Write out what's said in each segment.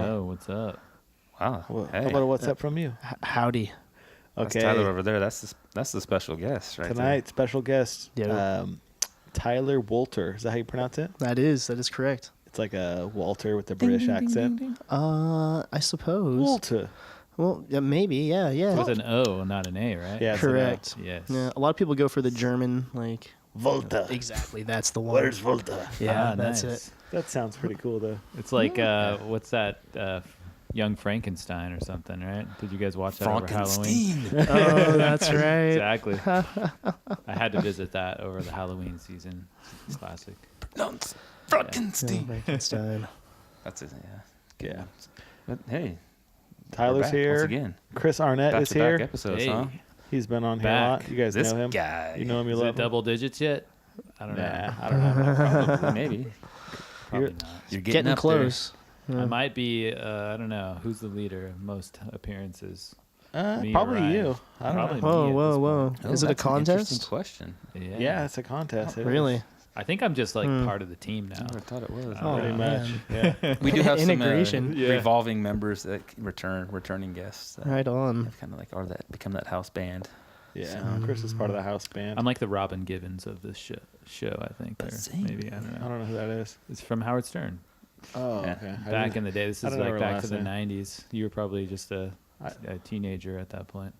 Yo, what's up? Wow. Well, Hey. How about a what's up from you? Howdy. That's Okay. Tyler over there. That's the special guest right Tonight, special guest, Yeah. Tyler Wolter. Is that how you pronounce it? That is correct. It's like a Walter with a British accent. I suppose. Wolter. Well, yeah, maybe, yeah. With an O, not an A, right? Yeah, it's an O. Correct. Yes. Yeah, a lot of people go for the German, like. Volta. Exactly, that's the one. Where's Volta? Yeah, that's nice. it. That sounds pretty cool, though. It's like, what's that? Young Frankenstein or something, right? Did you guys watch that over Halloween? Oh, that's right. Exactly. I had to visit that over the Halloween season. It's classic. Frankenstein. Frankenstein. That's it. Yeah. Yeah. But hey, Tyler's we're back here. once again. Chris Arnett is Back-to-back here. episodes, Hey. huh? He's been on here Back. a lot. You guys This know him. guy. You know him. You Is love it him. double digits yet? I don't know. Nah, I don't know. Probably, maybe. Probably not. You're Getting up close. I might be, I don't know. Who's the leader of most appearances? Me or Probably Ryan? you. I don't Probably know. me at this Whoa. point. There. Is it a that's an interesting contest? question. Yeah, it's a contest. It is. Really? I think I'm just like part of the team now. I thought it was. Oh, Pretty man. much. Yeah. We do have Integration. some Yeah. revolving members that returning guests. Right on. Kind of like become that house band. Yeah. Chris is part of the house band. I'm like the Robin Givens of this show, I think. Or maybe, I don't I know. don't know who that is. It's from Howard Stern. Oh, Yeah. okay. Back in the day. This I is don't know like her back last to the name. 90s. You were probably just a teenager at that point.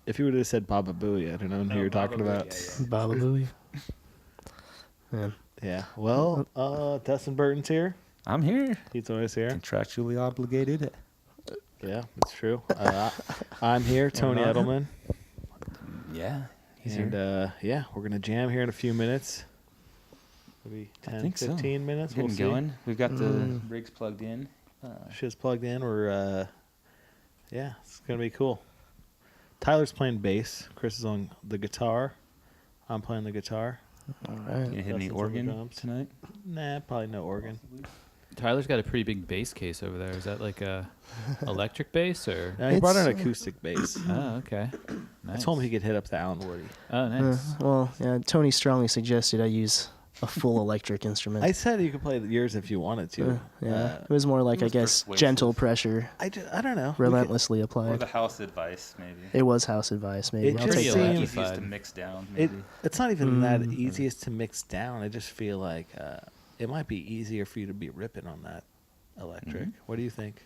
If you would have said Baba Booey, I don't know who you're talking about. Baba Booey. Yeah. Yeah. Well, Dustin Burton's here. I'm here. He's always here. Contractually obligated. Yeah, it's true. I'm here, Tony not. Eddlemon. Yeah. He's And here. yeah, we're gonna jam here in a few minutes. Maybe 10, think so. 15 minutes. Getting We'll see. going. We've got the rigs plugged in. Shit's plugged in. We're yeah, it's gonna be cool. Tyler's playing bass. Chris is on the guitar. I'm playing the guitar. All You right. hit any Dustin's on the organ drums. tonight? Nah, probably no organ. Tyler's got a pretty big bass case over there. Is that like a electric bass or? No, he brought an It's- acoustic bass. Oh, okay. I Nice. told him he could hit up the Alan Woody. Oh, nice. Well, yeah, Tony strongly suggested I use a full electric instrument. I said you could play yours if you wanted to. Yeah, it was more like, it was I guess, persuasive. gentle pressure, I don't know. relentlessly Or applied. the house advice, maybe. It was house advice, maybe. It I'll just take Pretty that. seems- Easiest to Electrified. mix down, It, maybe. it's not even that easiest to mix down. I just feel like it might be easier for you to be ripping on that electric. What do you think?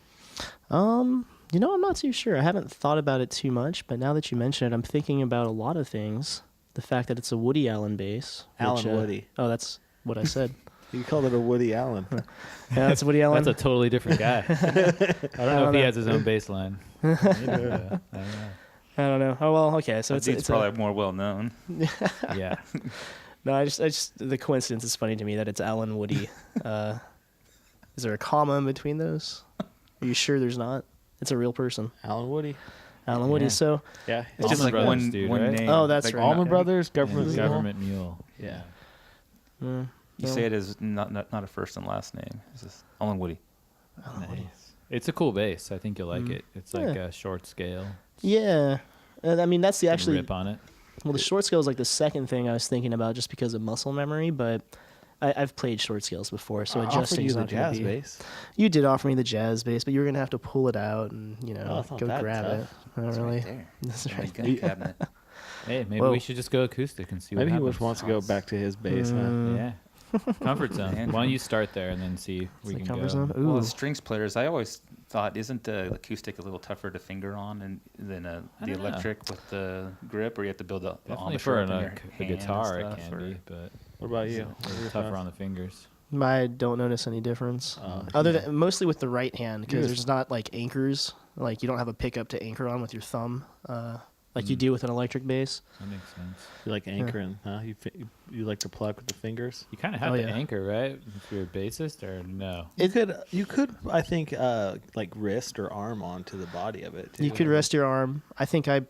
I'm not too sure. I haven't thought about it too much, but now that you mention it, I'm thinking about a lot of things. The fact that it's a Woody Allen bass. Alan Woody. Oh, that's what I said. You called it a Woody Allen. Yeah, that's Woody Allen. That's a totally different guy. I don't know if he has his own bass line. I don't know. I don't know. Oh well, okay. So That it's dude's probably more well known. Yeah. no. I just the coincidence is funny to me that it's Alan Woody. Is there a comma in between those? Are you sure there's not? It's a real person, Alan Woody. Alan Woody. Yeah. So Yeah. It's just Allman like Brothers one, dude, one right? name. Oh, that's like right. Allman not- Brothers, Government Yeah, Mule. Government Mule. Yeah. You say it as not a first and last name. It's just Alan Woody. Nice. It's a cool bass. I think you'll like it. It's like a short scale. yeah, I mean that's the Can actually. rip on it. Well, the short scale is like the second thing I was thinking about just because of muscle memory, but I've played short scales before, so I offered adjusting you is the not going jazz to be. bass. You did offer me the jazz bass, but you were going to have to pull it out and Oh, it's not go that grab tough. it. Not It's really. right there. That's In the right. gun cabinet. Hey, maybe Whoa. we should just go acoustic and see Maybe what he happens. just wants to go back to his bass. Huh? Yeah. Comfort zone. Man. Why don't you start there and then see if we The can comfort go. zone? Well, Ooh. as strings players, I always thought, isn't the acoustic a little tougher to finger on than I the don't know. electric with the grip, or you have to build the Definitely embouchure for up in your the hand and guitar it stuff, can or- be, but What about you? it's What are your tougher thoughts? on the fingers. I don't notice any difference. Other than mostly with the right hand, because there's not like anchors. Like you don't have a pickup to anchor on with your thumb, like you do with an electric bass. That makes sense. You like anchoring, huh? You like to pluck with the fingers? You kind of have Oh, to yeah. anchor, right? If you're a bassist, or no? You could I think like wrist or arm onto the body of it. Too. You could rest your arm. I think I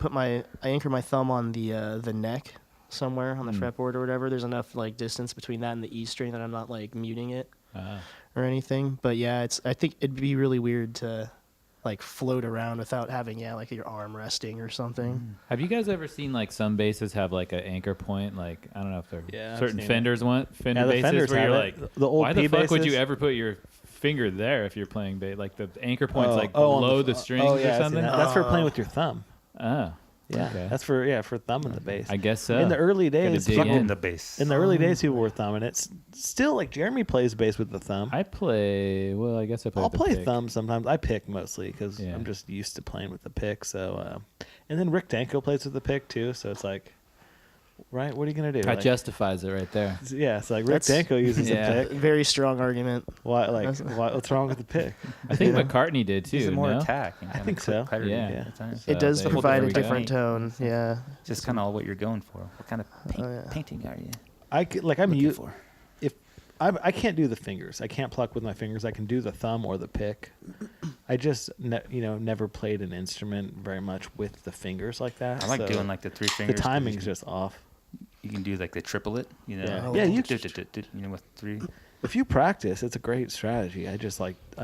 anchor my thumb on the neck somewhere on the fretboard or whatever. There's enough like distance between that and the E string that I'm not like muting it or anything. But yeah, I think it'd be really weird to like float around without having like your arm resting or something. Have you guys ever seen like some basses have like an anchor point? Like I don't know if they're Yeah, I've certain seen Fenders want Fender Yeah, the basses Fenders where you're have like, it. The old why the P fuck would you basses? ever put your finger there if you're playing bass. Like the anchor point's on below the strings oh, or yeah, something. That's for playing with your thumb. Oh. Yeah, Okay. that's for thumbing the bass. I guess so. In the early days, dig Fucking in. the bass. in the early days, people were thumbing it. Still, like Jeremy plays bass with the thumb. I play. Well, I guess I play. I'll the play pick. thumb sometimes. I pick mostly because Yeah. I'm just used to playing with the pick. So, and then Rick Danko plays with the pick too. So it's like, right? What are you gonna do? That Like, justifies it right there. yeah, it's like Rick That's- Danko uses Yeah. a pick. Very strong argument. Why? Like, what's wrong with the pick? I think Yeah. McCartney did too. He's more no? attack. I think so. Yeah. Yeah. It does they- provide a there we go. different tone. Yeah. Just kind of what you're going for. What kind of yeah. painting are you I'm looking used. for? If I can't do the fingers, I can't pluck with my fingers. I can do the thumb or the pick. I just never played an instrument very much with the fingers like that. I like so doing like the three the fingers. 'cause timing's just off. You can do like the triplet, you know. Yeah. Oh, Yeah, with three. If you practice, it's a great strategy. I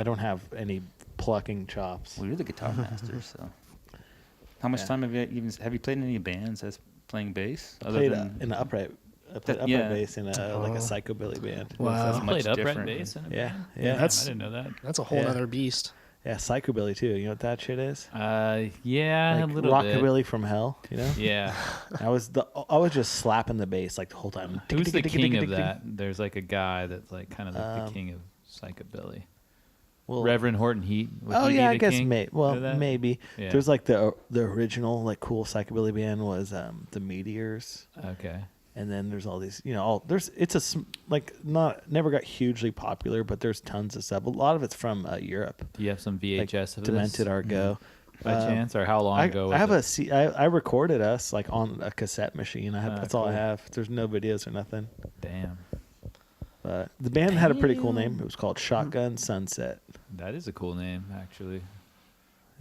don't have any plucking chops. Well, you're the guitar master, so. How much Yeah. time have you played in any bands as playing bass? I played in the upright. I played upright yeah. bass in like a psychobilly band. Wow. That's You much played upright different. bass in a Yeah, band? yeah. Damn, That's- I didn't know that. That's a whole Yeah. other beast. Yeah, psychobilly too. You know what that shit is? Yeah, Like a little rockabilly from hell. You know? bit. Yeah. I was just slapping the bass like the whole time. Who's the king of that? There's like a guy that's like kind of like the Um, king of psychobilly. Well, Reverend Horton Heat. Would Oh he yeah, be I the guess king of that? maybe. Yeah. There's like the original like cool psychobilly band was the Meteors, Okay. and then there's all these never got hugely popular, but there's tons of stuff. A lot of it's from Europe. Do you have some VHS of Demented this? Argo. By chance, or how long ago was I have it? I recorded us like on a cassette machine. That's all I cool. have. There's no videos or nothing. Damn. But the band had a pretty cool name. It was called Shotgun Sunset. That is a cool name, actually.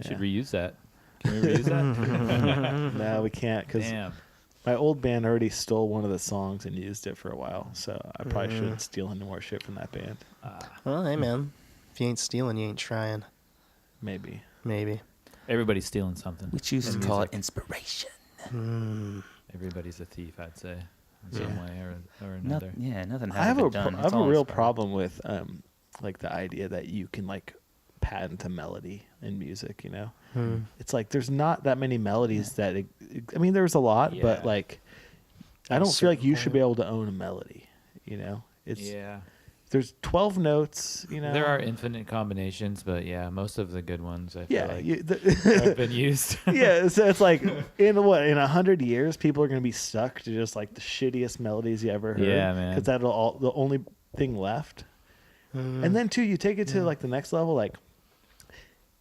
Should Yeah. reuse that. Can we reuse that? No, we can't because Damn. my old band already stole one of the songs and used it for a while. So I probably shouldn't steal any more shit from that band. Well, hey man, if you ain't stealing, you ain't trying. Maybe. Maybe. Everybody's stealing something. We choose to in call it music. inspiration. Everybody's a thief, I'd say, in some Yeah. way or another. Nothing I have hasn't been done. I It's have a all real inspired. problem with like the idea that you can like patent a melody in music. You know, it's like there's not that many melodies that. I mean, there's a lot, Yeah. but like, I At a don't feel like certain you should point. be able to own a melody. You know, it's Yeah. there's 12 notes. You know, There are infinite combinations, but yeah, most of the good ones I feel yeah. like have been used. Yeah, so it's like in 100 years, people are gonna be stuck to just like the shittiest melodies you ever heard. Yeah, man. Because that'll all the only thing left. And then too, you take it to like the next level. Like,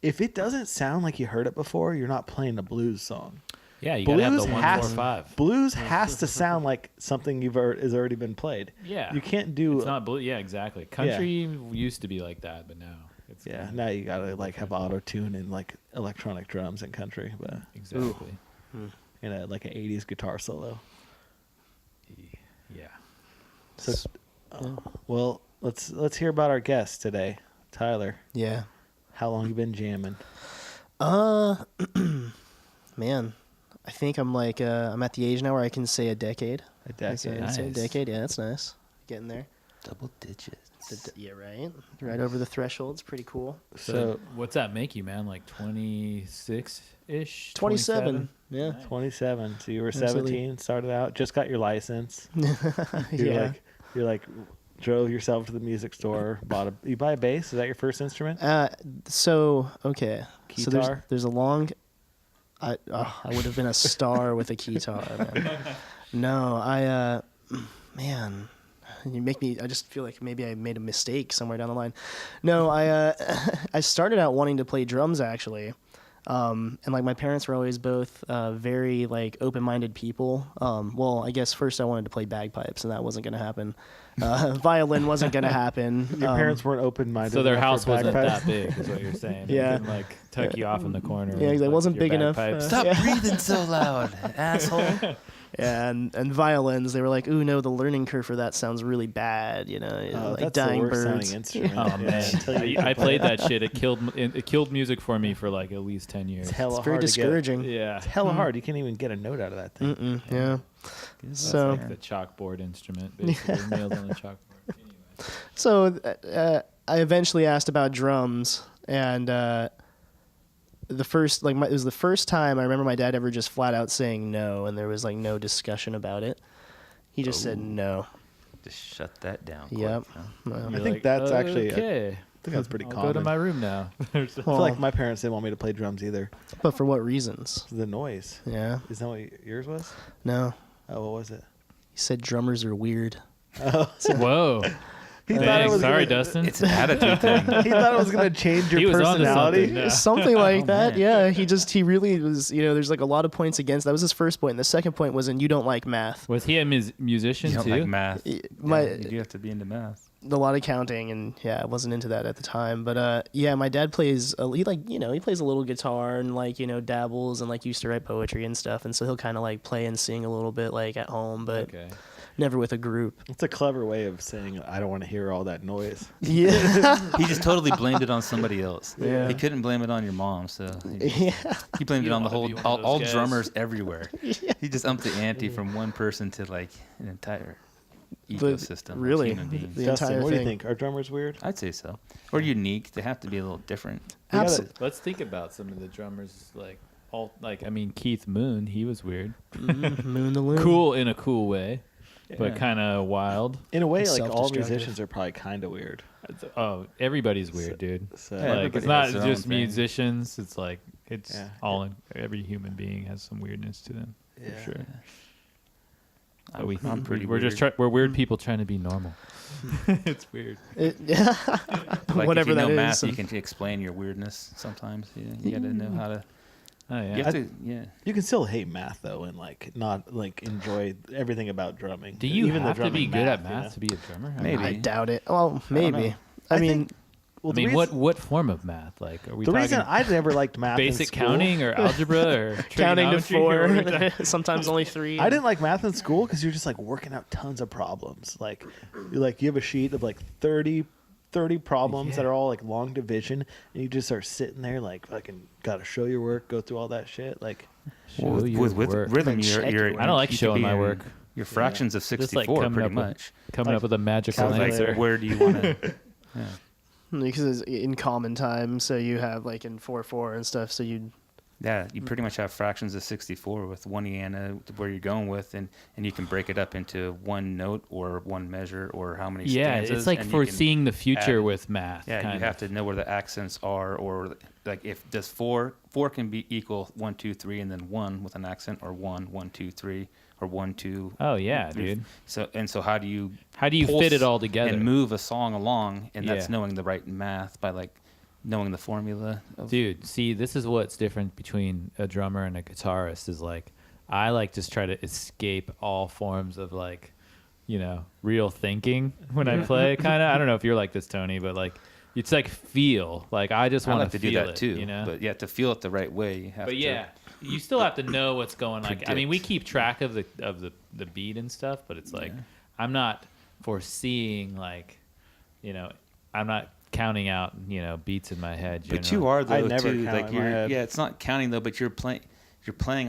if it doesn't sound like you heard it before, you're not playing a blues song. Yeah, you gotta have the Blues 1, has 4, 5. blues has to sound like something has already been played. Yeah. You can't do. It's not blue. Yeah, exactly. Country used to be like that, but now it's Yeah, kinda now you gotta like have auto tune and like electronic drums in country, but exactly. in a like an 80s guitar solo. Yeah. So, well, let's hear about our guest today, Tyler. Yeah. How long you been jamming? Man, I think I'm like I'm at the age now where I can say a decade. A I say decade. a Nice. decade. Yeah, that's nice. Getting there. Double digits. Yeah, right. Right over the threshold. It's pretty cool. So What's that make you, man? Like 26 ish? 27. Yeah. 27. So you were Absolutely. 17, started out, just got your license. Yeah. You're like drove yourself to the music store, you buy a bass? Is that your first instrument? So okay. So Guitar? there's a long. I would have been a star with a guitar. Man. No, man, you make me. I just feel like maybe I made a mistake somewhere down the line. No, I started out wanting to play drums actually. And like my parents were always both very like open-minded people. Well, I guess first I wanted to play bagpipes, and that wasn't going to happen. Violin wasn't going to happen. Your parents weren't open-minded. So their enough house for wasn't bagpipes? that big, is what you're saying. Yeah. It couldn't, like tuck you off in the corner. Yeah, with, it like, wasn't your big enough, bagpipes. Stop Yeah. breathing so loud, asshole. Yeah, and violins, they were like, "Ooh, no, the learning curve for that sounds really bad." You know, Oh, like that's dying the worst birds. sounding instrument. Oh Yeah, man, until you I play played that shit. It killed music for me for like at least 10 years. It's hella It's very hard to get. discouraging. Yeah. It's hella hard. You can't even get a note out of that thing. Yeah. That's So- like the chalkboard instrument, basically nails on the chalkboard. Anyway. So I eventually asked about drums, and it was the first time I remember my dad ever just flat out saying no, and there was like no discussion about it. He just said no. Just shut that down. Yep. I think that's actually. okay. I think that's pretty I'll common. go to my room now. I feel like my parents didn't want me to play drums either. But for what reasons? The noise. Yeah. Is that what yours was? No. Oh, what was it? He said drummers are weird. Whoa. He thought it Thanks. was Sorry, gonna, Dustin. It's an attitude thing. He thought it was going to change He your was onto personality. something, yeah. Something like that. man. Yeah. He really was, there's like a lot of points against. That was his first point. And the second point was you don't like math. Was he a musician You don't too? like math. You do have to be into math. a lot of counting, and I wasn't into that at the time. But my dad plays. He plays a little guitar and dabbles and used to write poetry and stuff. And so he'll kind of play and sing a little bit at home, but Okay. never with a group. It's a clever way of saying I don't want to hear all that noise. Yeah. He just totally blamed it on somebody else. Yeah. He couldn't blame it on your mom, so Yeah. he blamed You it on don't the wanna whole be one of all those guys. drummers everywhere. He just upped the ante from one person to an entire ecosystem. of really, human beings. the Dustin, entire what do you thing. think? Are drummers weird? I'd say so, or unique. They have to be a little different. We gotta- Absolutely. Let's think about some of the drummers. Keith Moon, he was weird. Moon the Loon. Cool in a cool way, but Yeah. kind of wild. In a way, It's all self-destructive. musicians are probably kind of weird. Oh, every's weird, dude. So, Yeah, Like, everybody it's not has their own just thing. musicians. It's Yeah. every human being has some weirdness to them. yeah. For sure. I'm pretty We're weird. we're weird people trying to be normal. It's weird. Yeah. Like Whatever if you know that math, is. you can explain your weirdness sometimes. You got to know how to. Oh yeah. You have to. Yeah. You can still hate math though, and not enjoy everything about drumming. Do you Even the have to be drumming good at you math know? to be a drummer? Maybe. I doubt it. Well, maybe. know. I mean, think- Well, the reason, what form of math? Like, are we the talking reason I never liked math in basic school- counting or algebra or counting to trigonometry, or what are we talking- 4, sometimes only 3. I didn't like math in school because you're just working out tons of problems. You have a sheet of 30 problems that are all long division, and you just are sitting there fucking gotta show your work, go through all that shit. Show With your work. rhythm, Check your work. I don't like you could showing be my in work. Your fractions of Just 64, coming pretty up much. coming up with a magical calculator. answer. Where do you want to? Yeah. because it's in common time, so you have in 4/4 and stuff. So you Yeah, you pretty much have fractions of 64 with one Iana where you're going with, and you can break it up into one note or one measure or how many Yeah, stanzas. it's like and you can foreseeing the future add- with math. Yeah, you kind have of. to know where the accents are, or if does four can be equal 1, 2, 3, and then 1 with an accent, or 1, 1, 2, 3, or 1, 2. Oh yeah, 3. dude. So how do you How fit it all together? and move a song along? And that's Yeah. knowing the right math by knowing the formula. Dude, see, this is what's different between a drummer and a guitarist is I just try to escape all forms of real thinking when I play. Kind of, I don't know if you're like this, Tony, but it's feel. I just I want like to do feel that it, too. you know. But yeah, to feel it the right way, you have But to. yeah, you still have to know what's going on. I mean, we Predict. keep track of the beat and stuff, but it's I'm not foreseeing I'm not counting out beats in my head. But you are I though never too. count in my head. Yeah, it's not counting though, but you're playing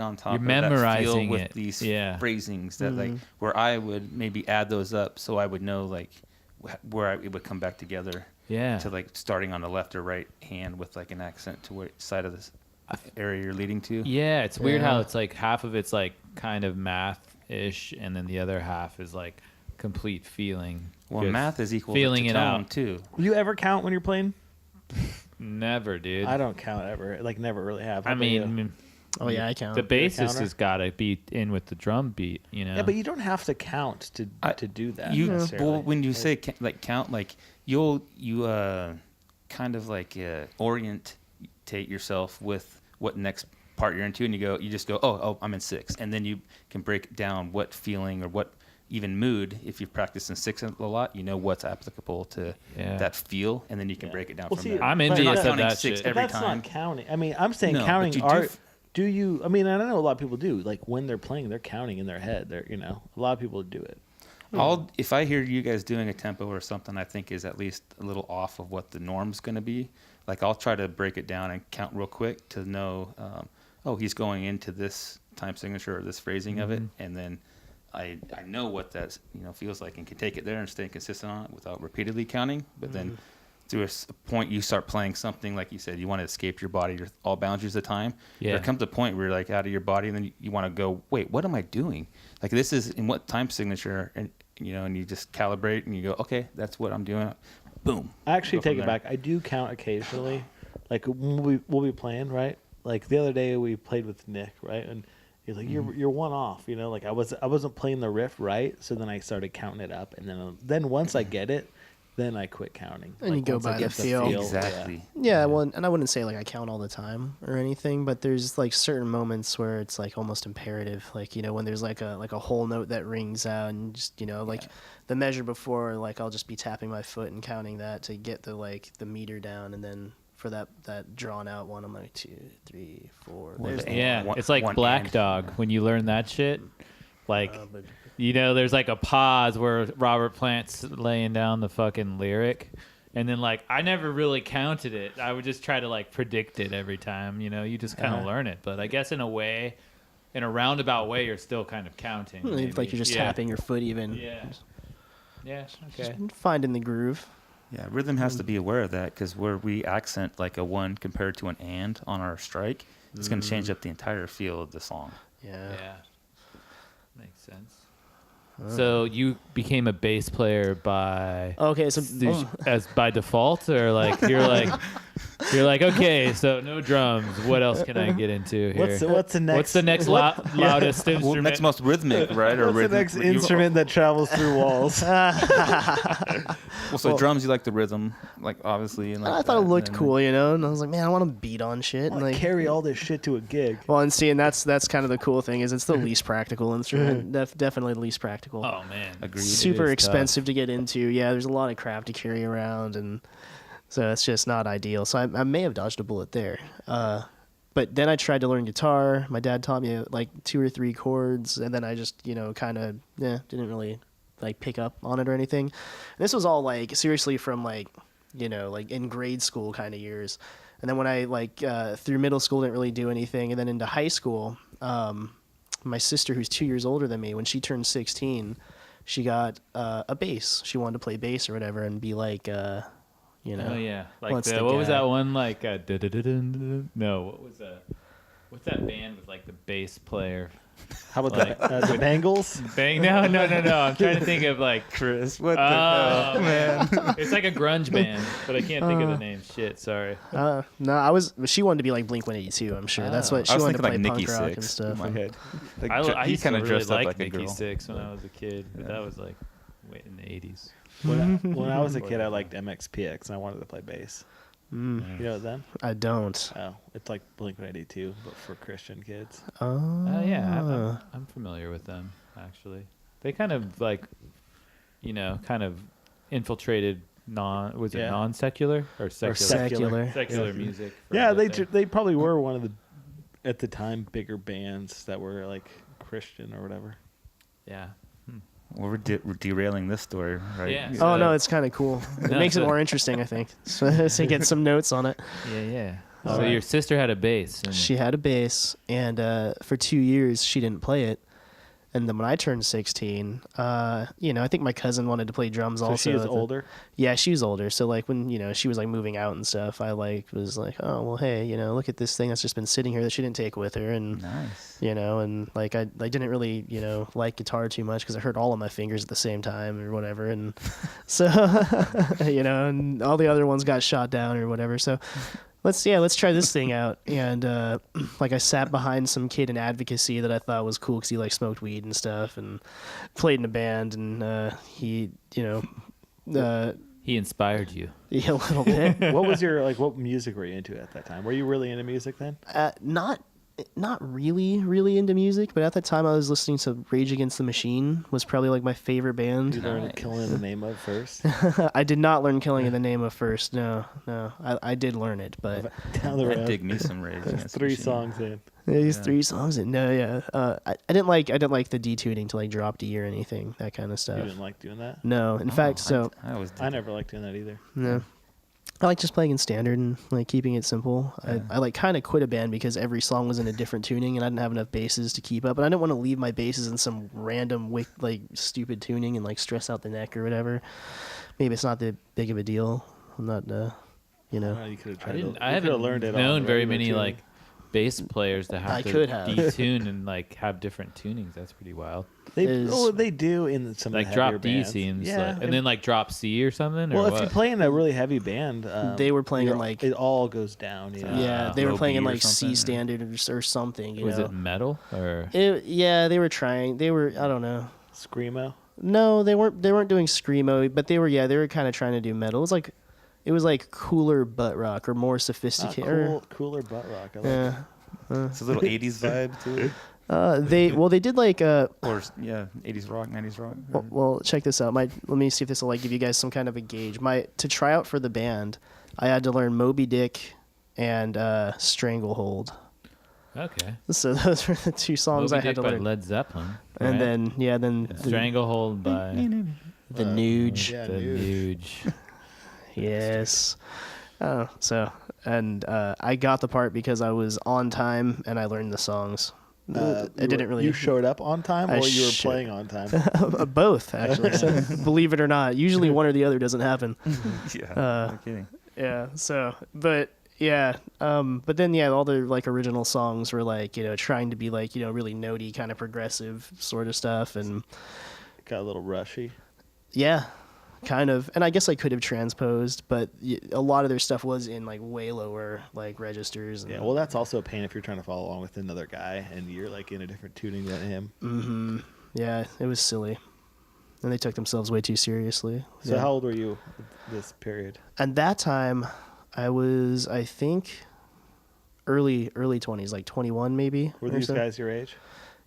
on top. You're of that feel memorizing with it. these Yeah. phrasings that where I would maybe add those up, so I would know where it would come back together. Yeah. To starting on the left or right hand with an accent to where side of this area you're leading to. Yeah, it's weird how Yeah. it's half of it's kind of math-ish, and then the other half is complete feeling. Well, Just math is equal feeling to it tone out. too. Do you ever count when you're playing? Never, dude. I don't count ever. Never really have. How I about you? mean, Oh yeah, I count. the bassist counter? has got to be in with the drum beat, Yeah, but you don't have to count to do that. You necessarily. well, when you say count, you kind of orientate yourself with what next part you're into, and you just go, oh, I'm in 6, and then you can break down what feeling or what even mood. If you've practiced in 6 a lot, you know what's applicable to that feel, and then you can break it down Well, from see, there. I'm but envious not of counting that 6 shit. every that's time. not counting. I mean, I'm saying No, but counting. you do Are f- do you? I mean, I know a lot of people do. When they're playing, they're counting in their head. They're a lot of people do it. If I hear you guys doing a tempo or something I think is at least a little off of what the norm's going to be, I'll try to break it down and count real quick to know, he's going into this time signature or this phrasing of it, and then I know what that feels like and can take it there and stay consistent on it without repeatedly counting. But then to a point you start playing something like you said, you want to escape your body, all boundaries of time. Yeah. There comes a point where you're like out of your body, and then you want to go, wait, what am I doing? Like this is in what time signature, and and you just calibrate and you go, okay, that's what I'm doing. Boom. I actually Go from take it there. back. I do count occasionally. Like when we'll be playing, right? Like the other day we played with Nick, right? And he's like, "You're one off," Like I wasn't playing the riff right, so then I started counting it up, and then once I get it, then I quit counting. And you go once I by get the feel. Exactly. Yeah, well, and I wouldn't say like I count all the time or anything, but there's like certain moments where it's like almost imperative, like when there's like a whole note that rings out, and just like the measure before, like I'll just be tapping my foot and counting that to get the meter down, and then for that drawn out one, I'm like 2, 3, 4. There's the Yeah, one- it's like one Black and. Dog when you learn that shit. Like, but- there's like a pause where Robert Plant's laying down the fucking lyric, and then like I never really counted it. I would just try to like predict it every time. You just kind of learn it. But I guess in a roundabout way, you're still kind of counting. like maybe. you're just Yeah. tapping your foot even. Yeah. Yeah. Okay. Finding the groove. Yeah, rhythm has to be aware of that because where we accent like a one compared to an and on our strike, it's going to change up the entire feel of the song. Yeah. Yeah. Makes sense. So you became a bass player by Okay, so as by default, or like you're like okay, so no drums. What else can I get into here? What's the next? What's the next loudest instrument? Well, next most rhythmic, right? Or What's the rhythm, next instrument that travels through walls? Well, so drums, you like the rhythm, like obviously. And like I thought it that, looked and then- cool, and I was like, man, I want to beat on shit. And Like, like, carry all this shit to a gig. well, and see, and that's kind of the cool thing is it's the least practical instrument. Definitely the least practical. Oh man, Agreed. Super is expensive to get into. Yeah, there's a lot of crap to carry around, and so it's just not ideal. So I may have dodged a bullet there. But then I tried to learn guitar. My dad taught me like 2 or 3 chords, and then I just kind of didn't really like pick up on it or anything. And this was all like seriously from like like in grade school kind of years. And then when I like through middle school didn't really do anything, and then into high school, my sister who's 2 years older than me, when she turned 16, she got a bass. She wanted to play bass or whatever and be like Oh yeah, like what's the, the what was guy? that one like? No, what was that? What's that band with like the bass player? How about Like- the Bengals? Bang! No. I'm trying to think of like Chris, what oh man, it's like a grunge band, but I can't think of the name. Shit, sorry. no, she wanted to be like Blink-182, I'm sure. That's what I she was wanted to play thinking like punk Nikki rock and Sixx stuff. in my head. Like, I he used to kind of really dressed up like like a Nikki girl. Sixx when I was a kid, but that was like in the 80s. When I was a kid, I liked MXPX, and I wanted to play bass. You know them? I don't. Oh, it's like Blink-182, but for Christian kids. Oh yeah, I'm familiar with them actually. They kind of like, kind of infiltrated Yeah. non-secular or secular? Secular Yeah. music. for Yeah, a bit they there. they probably were one of the at the time bigger bands that were like Christian or whatever. Yeah. Well, we're derailing this story, right? Yeah. Oh no, it's kind of cool. It No, makes it so- more interesting, I think. So get some notes on it. Yeah. All So right. your sister had a bass. And She had a bass, and for 2 years she didn't play it. And then when I turned 16, I think my cousin wanted to play drums So also. she was at the- older. Yeah, she was older. So like when she was like moving out and stuff, I like was like, oh well, hey, look at this thing that's just been sitting here that she didn't take with her, and Nice. and like I didn't really like guitar too much because I hurt all of my fingers at the same time or whatever, and so and all the other ones got shot down or whatever. So let's try this thing out. And like I sat behind some kid in advocacy that I thought was cool because he like smoked weed and stuff and played in a band, and he he inspired you. yeah, a little bit. What was your what music were you into at that time? Were you really into music then? Not really into music, but at that time I was listening to Rage Against the Machine was probably like my favorite band. You learned Nice. Killing in the Name of first. I did not learn Killing in the Name of first. No. I did learn it, but Down the I road. dig me some Rage Against the 3 Machine. songs in. these Yeah. 3 songs. No, yeah. I didn't like the detuning to like drop D or anything, that kind of You stuff. didn't like doing that? No, in Oh, fact, so I always did. I never liked doing that either. no. I like just playing in standard and like keeping it simple. I like kind of quit a band because every song was in a different tuning and I didn't have enough basses to keep up. And I didn't want to leave my basses in some random like stupid tuning and like stress out the neck or whatever. Maybe it's not that big of a deal. I'm not, you know. You could have I tried. didn't. to, I you could've haven't learned it on known the very regular many tuning. like bass players that have I to could have. detune and like have different tunings. That's pretty wild. They do in some Like of the heavier drop D bands. seems yeah, like, and then like drop C or something. well, or if what? you play in a really heavy band, They were playing in, you're- like- it all goes down. You know? Yeah, they were low playing in B or like something, C or- standard or something. You was know. it metal or? Yeah, they were trying. They were. I don't know. Screamo. No, they weren't. They weren't doing screamo, but they were. Yeah, they were kind of trying to do metal. It was like cooler butt rock or more Not sophisticated. cooler butt rock. I like Yeah. It's a little 80s vibe to it. They did like Or, yeah, 80s rock, 90s rock. well, check this out. Let me see if this will like give you guys some kind of a gauge. To try out for the band, I had to learn Moby Dick and Stranglehold. Okay. So those were the two songs Moby I had Dick to by learn. Led Zeppelin. And right? then And Stranglehold by the Nuge. Yeah, the Nuge. Nuge. Yes. I got the part because I was on time and I learned the songs. It didn't really. You showed up on time, I or you were showed- playing on time. Both actually. So, believe it or not, usually one or the other doesn't happen. Yeah, no kidding. Yeah. So, but yeah. But then yeah, all the like original songs were like trying to be like really notey kind of progressive sort of stuff, and Got a little rushy. yeah, kind of. And I guess I could have transposed, but a lot of their stuff was in like way lower like registers. And, Yeah, well, that's also a pain if you're trying to follow along with another guy and you're like in a different tuning than him. yeah, it was silly, and they took themselves way too seriously. So Yeah. how old were you this period? At that time, I was, I think, early 20s, like 21 maybe. Were or these so. guys your age?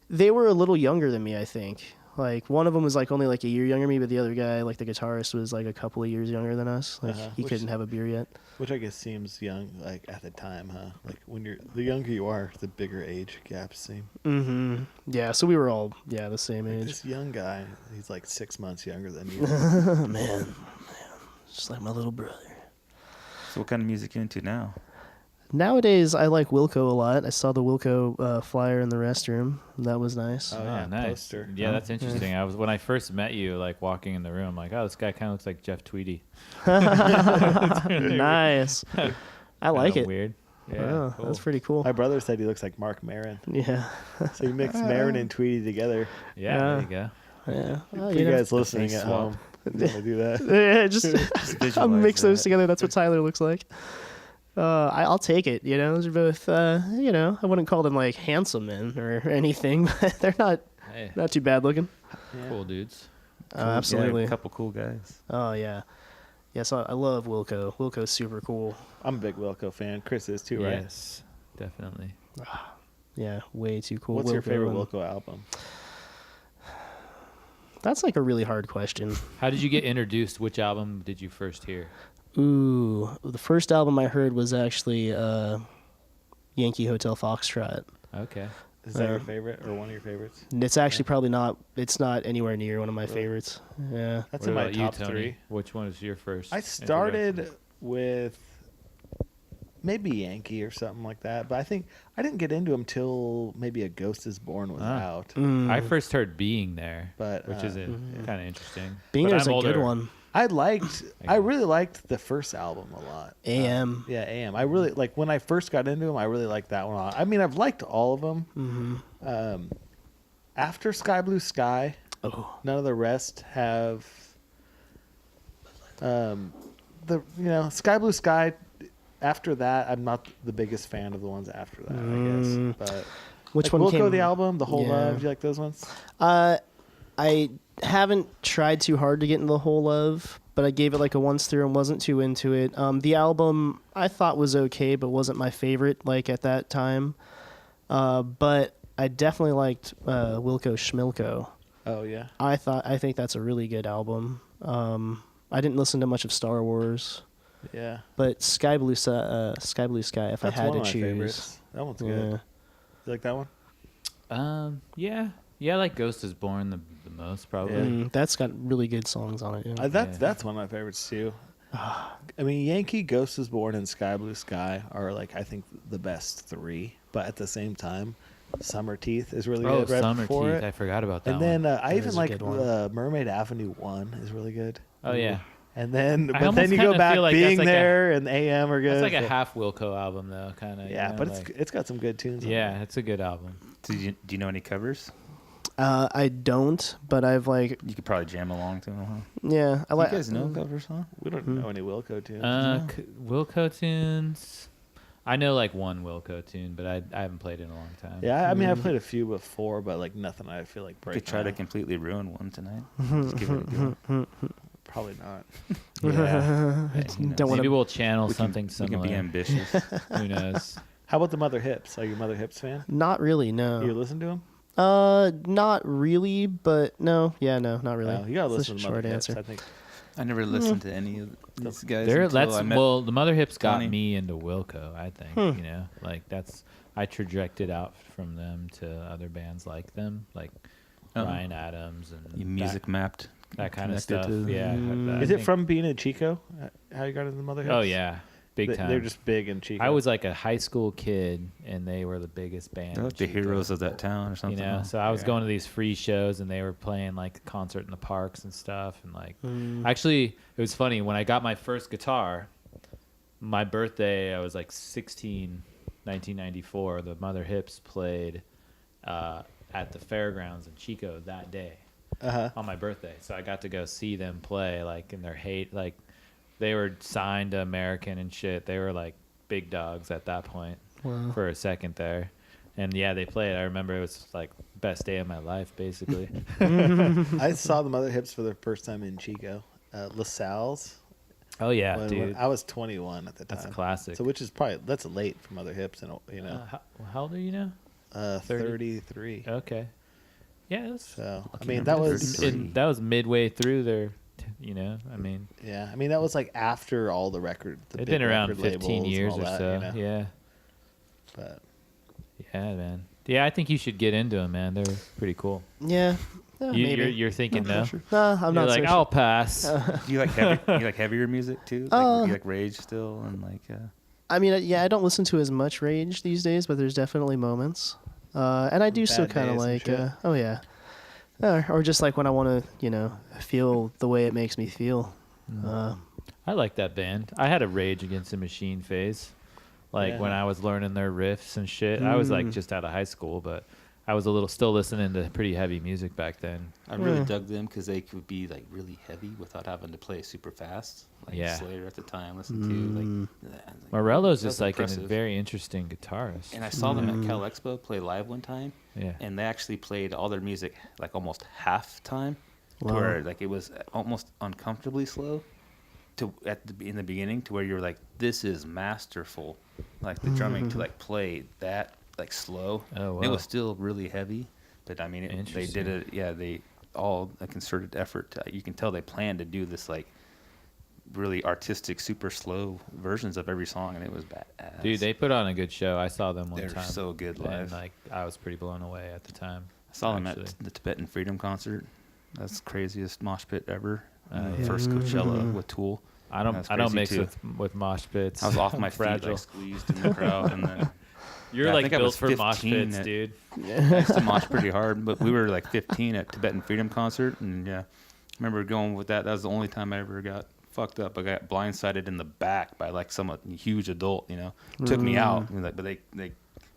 They were a little younger than me, I think. Like one of them was like only like a year younger than me, but the other guy, like the guitarist, was like a couple of years younger than us. Like he Which- couldn't have a beer yet. Which I guess seems young, like at the time, huh? Like when the younger you are, the bigger age gaps seem. Mm-hmm. Yeah, so we were all the same age. This young guy, he's like 6 months younger than you. Man, just like my little brother. So what kind of music you into now? Nowadays, I like Wilco a lot. I saw the Wilco flyer in the restroom. That was nice. Oh, Oh, yeah, nice. poster. Yeah, that's interesting. I was when I first met you, like walking in the room, like, oh, this guy kind of looks like Jeff Tweedy. Nice. I like Kinda it. Weird. Yeah, Oh, cool. that's pretty cool. My brother said he looks like Mark Maron. Yeah. So you mix Maron and Tweedy together. Yeah, there you go. Yeah. Well, For you guys listening face at swap. home, you want to do that. yeah, just visualize I'll mix those that. together. That's what Tyler looks like. I'll take it. Those are both. I wouldn't call them like handsome men or anything, but they're not Hey, too bad looking. cool dudes. Cool, Absolutely. yeah, a couple cool guys. Oh yeah. Yeah. So I love Wilco. Wilco's super cool. I'm a big Wilco fan. Chris is too, right? Yes, definitely. Yeah, way too cool. What's your favorite and- Wilco album? That's like a really hard question. How did you get introduced? Which album did you first hear? Ooh, the first album I heard was actually Yankee Hotel Foxtrot. Okay. Is that your favorite or one of your favorites? And it's actually probably not. It's not anywhere near one of my favorites. Yeah. That's What in my about top you, Tony? 3. Which one was your first? I started with maybe Yankee or something like that, but I think I didn't get into him till maybe A Ghost Is Born was out. Mm. I first heard Being There, But, which is kind of mm-hmm. interesting. Being But There's I'm a good older. one. I really liked the first album a lot. AM. Yeah, AM. I really like when I first got into him. I really liked that one a lot. I mean, I've liked all of them. Mm-hmm. After Sky Blue Sky, Oh. none of the rest have. Sky Blue Sky. After that, I'm not the biggest fan of the ones after that. I guess, but Which like one Wilco came? the album, The Whole Yeah. Love. Do you like those ones? I haven't tried too hard to get into the whole love, but I gave it like a once through and wasn't too into it. The album I thought was okay, but wasn't my favorite like at that time. But I definitely liked Wilco Schmilko. Oh yeah. I think that's a really good album. I didn't listen to much of Star Wars, Yeah. but Sky Blue Sky, if That's I had one to of my choose. favorites. That one's good. Yeah. You like that one? Yeah. I like Ghost Is Born the most, probably. Yeah. That's got really good songs on it. Yeah. That's one of my favorites too. I mean, Yankee, Ghost Is Born, and Sky Blue Sky are like I think the best 3. But at the same time, Summer Teeth is really Oh, good. Right Summer before Teeth. it. I forgot about that And then one. I That even is a like good one. Mermaid Avenue 1 is really good. Oh, yeah. And then, I but almost then you go kinda back feel like being that's like there, and AM are good. It's like a so- half Wilco album though, kind of. Yeah, but it's got some good tunes. on yeah, it. it's a good album. Do you know any covers? I don't, but I've like, You could probably jam along to them, huh? yeah, I You like. guys know covers, huh? We don't know any Wilco tunes. Wilco tunes. I know like one Wilco tune, but I haven't played it in a long time. Yeah, I mean, I played a few before, but like nothing I feel like breaking. Could try to out. completely ruin one tonight. Just give it a go. Probably not. Yeah. Hey, who knows? Don't wanna- Maybe we'll channel We can- something We similar. can be ambitious. Who knows? How about the Mother Hips? Are you a Mother Hips fan? Not really, no. You listen to them? Not really, but no, yeah, no, not really. Oh, you gotta That's listen a to Mother short Hips. answer. I think. I never listened to any of these guys. There, until that's I met well, the Mother Hips got Connie. me into Wilco. I think you know, like that's I trajected out from them to other bands like them, like Oh. Ryan Adams and You music mapped. that kind of connected stuff. to- Yeah. I Is it think- from being in Chico? How you got into the Mother Hips? Oh yeah, big time. They're just big in Chico. I was like a high school kid, and they were the biggest band. They're in like the Chico. heroes of that town or You something. know, huh? so I was Yeah. going to these free shows, and they were playing like a concert in the parks and stuff. And like, Mm. actually, it was funny when I got my first guitar. My birthday, I was like 16, 1994. The Mother Hips played at the fairgrounds in Chico that day on my birthday. So I got to go see them play, like in their like they were signed to American and shit. They were like big dogs at that point Wow. for a second there. And yeah, they played. I remember it was like best day of my life, basically. I saw the Mother Hips for the first time in Chico, LaSalle's. Oh yeah, when dude, I was 21 at the time. that's a classic. So which is probably that's late for Mother Hips, and you know, how old are you now? 33. Okay, yeah, it was, So I Lucky mean, number that was 33. that was midway through their, you know, I mean, yeah. I mean, that was like after all the record. The it'd big been around record 15 labels and years all or that, so. you know? Yeah, But yeah, man. Yeah, I think you should get into them, man. They're pretty cool. Yeah, You're maybe. you're thinking no. Nah, I'm You're not like, so I'll sure. pass. Do you like you like heavier music too? Like, you like Rage still and like. I mean, yeah, I don't listen to as much Rage these days, but there's definitely moments. And I do still Bad kind of days and like, shit. oh yeah. Or just like when I want to, you know, feel the way it makes me feel. I like that band. I had a Rage Against the Machine phase, like Yeah. when I was learning their riffs and shit. I was like just out of high school, but I was still listening to pretty heavy music back then. I really dug them because they could be like really heavy without having to play super fast. Like Yeah. Slayer at the time, listened to like. Morello's That's just like a impressive. very interesting guitarist. And I saw them at Cal Expo play live one time, Yeah. and they actually played all their music like almost half time, to Wow. where like it was almost uncomfortably slow. In the beginning, to where you were like, this is masterful, like the drumming to like play that like slow. Oh, It wow. was still really heavy, but I mean, they did Interesting. it. Yeah, they all a concerted effort. You can tell they planned to do this like really artistic, super slow versions of every song, and it was badass. Dude, they put on a good show. I saw them one They're time. so good live. And like I was pretty blown away at the time. I saw them actually. at the Tibetan Freedom concert. That's the craziest mosh pit ever. Yeah. First Coachella with Tool. I don't That's mix crazy, with mosh pits. I was off my I'm feet, fragile. like squeezed in the crowd, and then You're Yeah, I like think I built was for mosh 15 pits, at- dude. I used to mosh pretty hard. But we were like 15 at Tibetan Freedom concert, and yeah, I remember going with that. That was the only time I ever got fucked up. I got blindsided in the back by like some huge adult. You know, took me out. And but they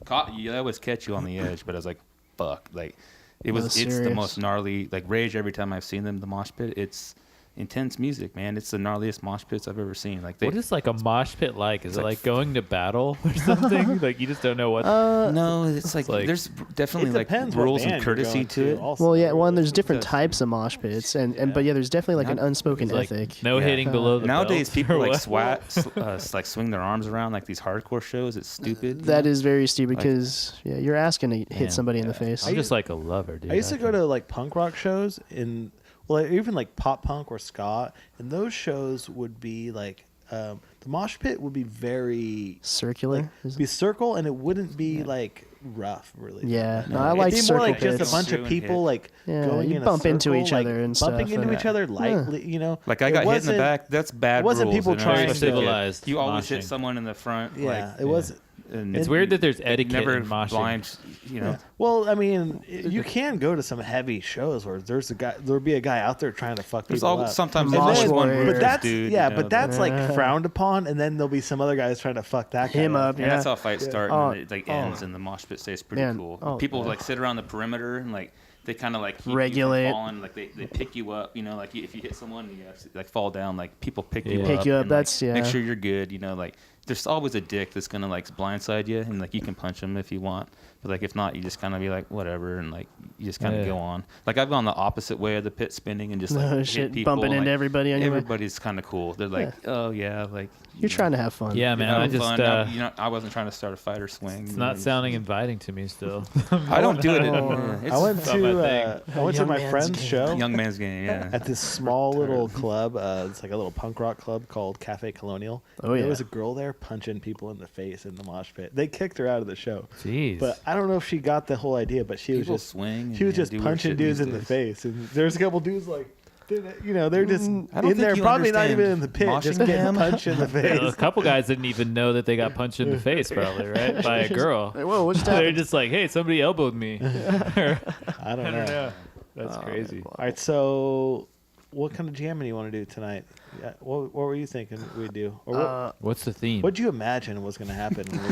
caught you. They always catch you on the edge. But I was like, fuck, like it was. That's It's the serious. most gnarly. Like Rage. Every time I've seen them, the mosh pit, it's intense music, man. It's the gnarliest mosh pits I've ever seen. Like they, What is like a mosh pit like? Is it like like going to battle or something? Like you just don't know what. no, it's like, like- there's definitely It like depends what rules band and you're courtesy going to it. also. Well, yeah, one, there's different Does. types of mosh pits, and but yeah, there's definitely like an Not- unspoken like ethic. no Yeah. hitting below the Nowadays, belt, people or like what? like swing their arms around like these hardcore shows. It's stupid. That is very stupid Like- because yeah, you're asking to hit Man, somebody in the face. I'm just like a lover, dude. I used to go to like punk rock shows even like pop punk or ska, and those shows would be like the mosh pit would be very Circular. be circle, and it wouldn't be like rough, really. Yeah, no, No, I it'd like It'd be circle more like just pits. a bunch of Doing people hit. like Yeah, going you in a bump into circle, each like, other and bumping stuff, into and- each other lightly, you know. Like I It got hit in the wasn't- back. That's bad. it wasn't rules, people you know? trying You're to- supposed get- Civilized You always hit moshing. someone in the front. Yeah, like, it wasn't. And It's weird that there's it etiquette never in moshing. blind, you know. Well, I mean, you can go to some heavy shows where there'll be a guy out there trying to fuck There's people up. sometimes And there's then- always one but ruthless But dude. but that's like frowned upon, and then there'll be some other guys trying to fuck that guy Him up, And yeah. that's how fights start, Oh, and then it like ends, and the mosh pit stays pretty Man, cool. oh, People yeah. like sit around the perimeter and like they kind of like keep Regulate. you from falling, like they pick you up. You know, like if you hit someone, and you have to, like fall down. Like people pick you Yeah. up. Pick you up, and, like, that's- yeah. Make sure you're good. You know, like there's always a dick that's gonna like blindside you, and like you can punch him if you want. But like if not, you just kind of be like whatever, and like you just kind of Yeah. go on. Like I've gone the opposite way of the pit, spinning and just like No hit shit, people, bumping and, into like, everybody on your way. Everybody's kind of cool. They're like, oh yeah, like You're trying to have fun. Yeah, man. I having just fun. You know, I wasn't trying to start a fight or swing. it's you know, not sounding inviting to me still. I don't do it. Oh. It's I went not my to Young my man's friend's game. show young man's game. Yeah. at this small little club. It's like a little punk rock club called Cafe Colonial. Oh, yeah. There was a girl there punching people in the face in the mosh pit. They kicked her out of the show. Jeez. But I don't know if she got the whole idea, but she was People just swing. she was and just do weird punching shit dudes these in the days. face, and there's a couple dudes like, they're just I don't in think there, you probably not even understand in the pit, just moshing. getting punched in the Yeah, a face. couple guys didn't even know that they got punched in the face, probably, right? By a girl. Like, whoa, what's They're that? just like, hey, somebody elbowed me. I I don't don't know. know. That's crazy. All right, so what kind of jamming you want to do tonight? Yeah, what were you thinking we'd do? Or what, What's the theme? what'd you imagine was going to happen when we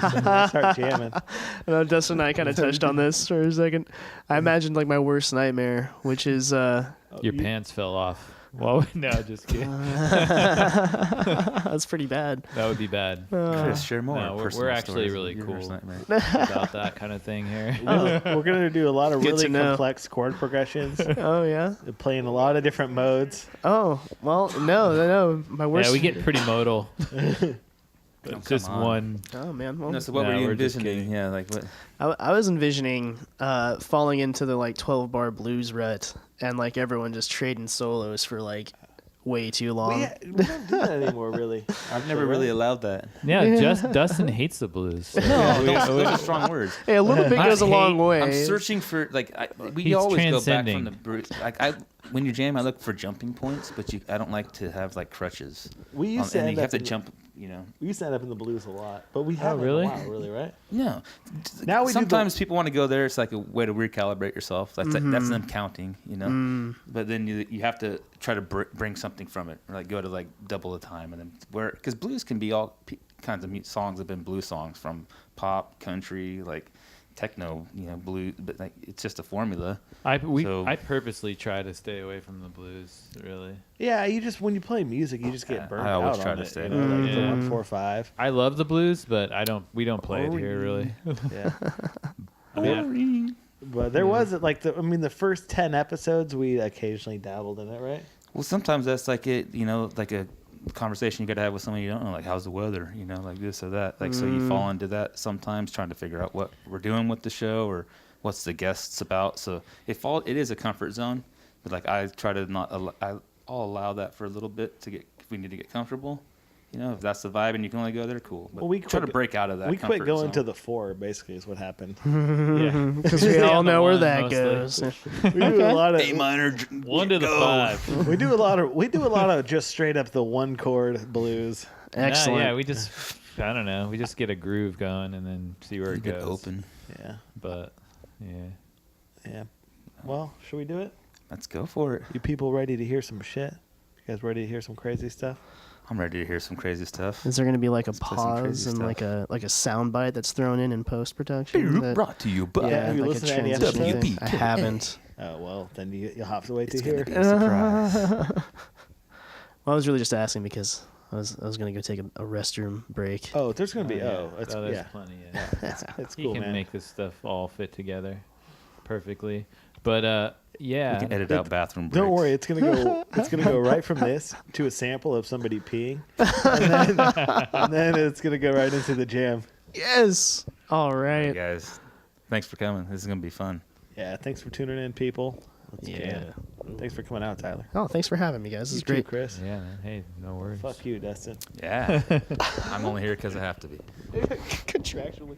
start jamming? I know Dustin and I kind of touched on this for a second. I imagined like my worst nightmare, which is Your pants fell off. Well, no, just kidding. that's pretty bad. That would be bad. Chris, share more. No, we're personal actually stories of really your cool worst nightmare. about that kind of thing here. We're going to do a lot of Good really to know. complex chord progressions, Oh yeah. playing a lot of different modes. Oh well, no. My worst. Yeah, we get pretty modal. Oh, It's just come on. one. Oh man. Well, No, so what No, were you we're just envisioning? kidding. Yeah, like what? I was envisioning falling into the like 12-bar blues rut and like everyone just trading solos for like way too long. We don't do that anymore, really. I've never really allowed that. Yeah, just Dustin hates the blues. So Those are strong words. Hey, a little bit Not goes a long hate, way. I'm searching for like we He's always go back transcending. from the like when you jam I look for jumping points, but I don't like to have like crutches. We used to and end you up have to in- jump. You know. We used to end up in the blues a lot, but we haven't really? in a while, really, right? No. Now we do the- sometimes people want to go there. It's like a way to recalibrate yourself. That's that's them counting, you know. But then you have to try to bring something from it, or like go to like double the time, and then because blues can be all kinds of songs have been blues songs from pop, country, like techno, you know, blues. But like it's just a formula. I So- purposely try to stay away from the blues, really. Yeah, you just when you play music, you just get burned I always out try on to it, stay you know, like the Yeah. 1-4-5. I love the blues, but we don't play it here, really. Yeah, I mean, but there was like the first 10 episodes we occasionally dabbled in it, right? Well, sometimes that's like it, you know, like a conversation you got to have with someone you don't know, like how's the weather, you know, like this or that. Like so you fall into that sometimes, trying to figure out what we're doing with the show or what's the guests about. So it is a comfort zone, but like I try to I'll allow that for a little bit to get if we need to get comfortable. You know, if that's the vibe and you can only go there, cool. But Well, we try to quit- break out of that. We quit comfort going zone. to the 4, basically, is what happened. yeah. Because we Yeah, all the know where one that mostly. goes. We do a lot of A minor. 1 to the 5. we do a lot of just straight up the 1 chord blues. Excellent. Yeah, we just I don't know. We just get a groove going and then see where it Get goes. open. Yeah, But yeah. yeah. Well, should we do it? Let's go for it. You people ready to hear some shit? You guys ready to hear some crazy stuff? I'm ready to hear some crazy stuff. Is there going to be like a Let's play some pause crazy and stuff. like a sound bite that's thrown in post production? Brought to you by Yeah, Have you like a listened to any transition episodes? thing. I haven't. Oh well, then you'll have to wait It's to gonna hear. be a surprise. Well, I was really just asking because I was going to go take a restroom break. Oh, there's gonna be. yeah. It's there's yeah. plenty. Yeah. It's He cool, can man. make this stuff all fit together perfectly. But yeah. We can edit out bathroom breaks. Don't worry, it's gonna go. It's gonna go right from this to a sample of somebody peeing, and then it's gonna go right into the jam. Yes. All Hey, right. guys. Thanks for coming. This is gonna be fun. Yeah, thanks for tuning in, people. Let's Yeah. jam. Thanks for coming out, Tyler. Oh, thanks for having me, guys. This You is too, great. Chris. Yeah, man. Hey, no worries. Fuck you, Dustin. Yeah. I'm only here because I have to be. Contractually.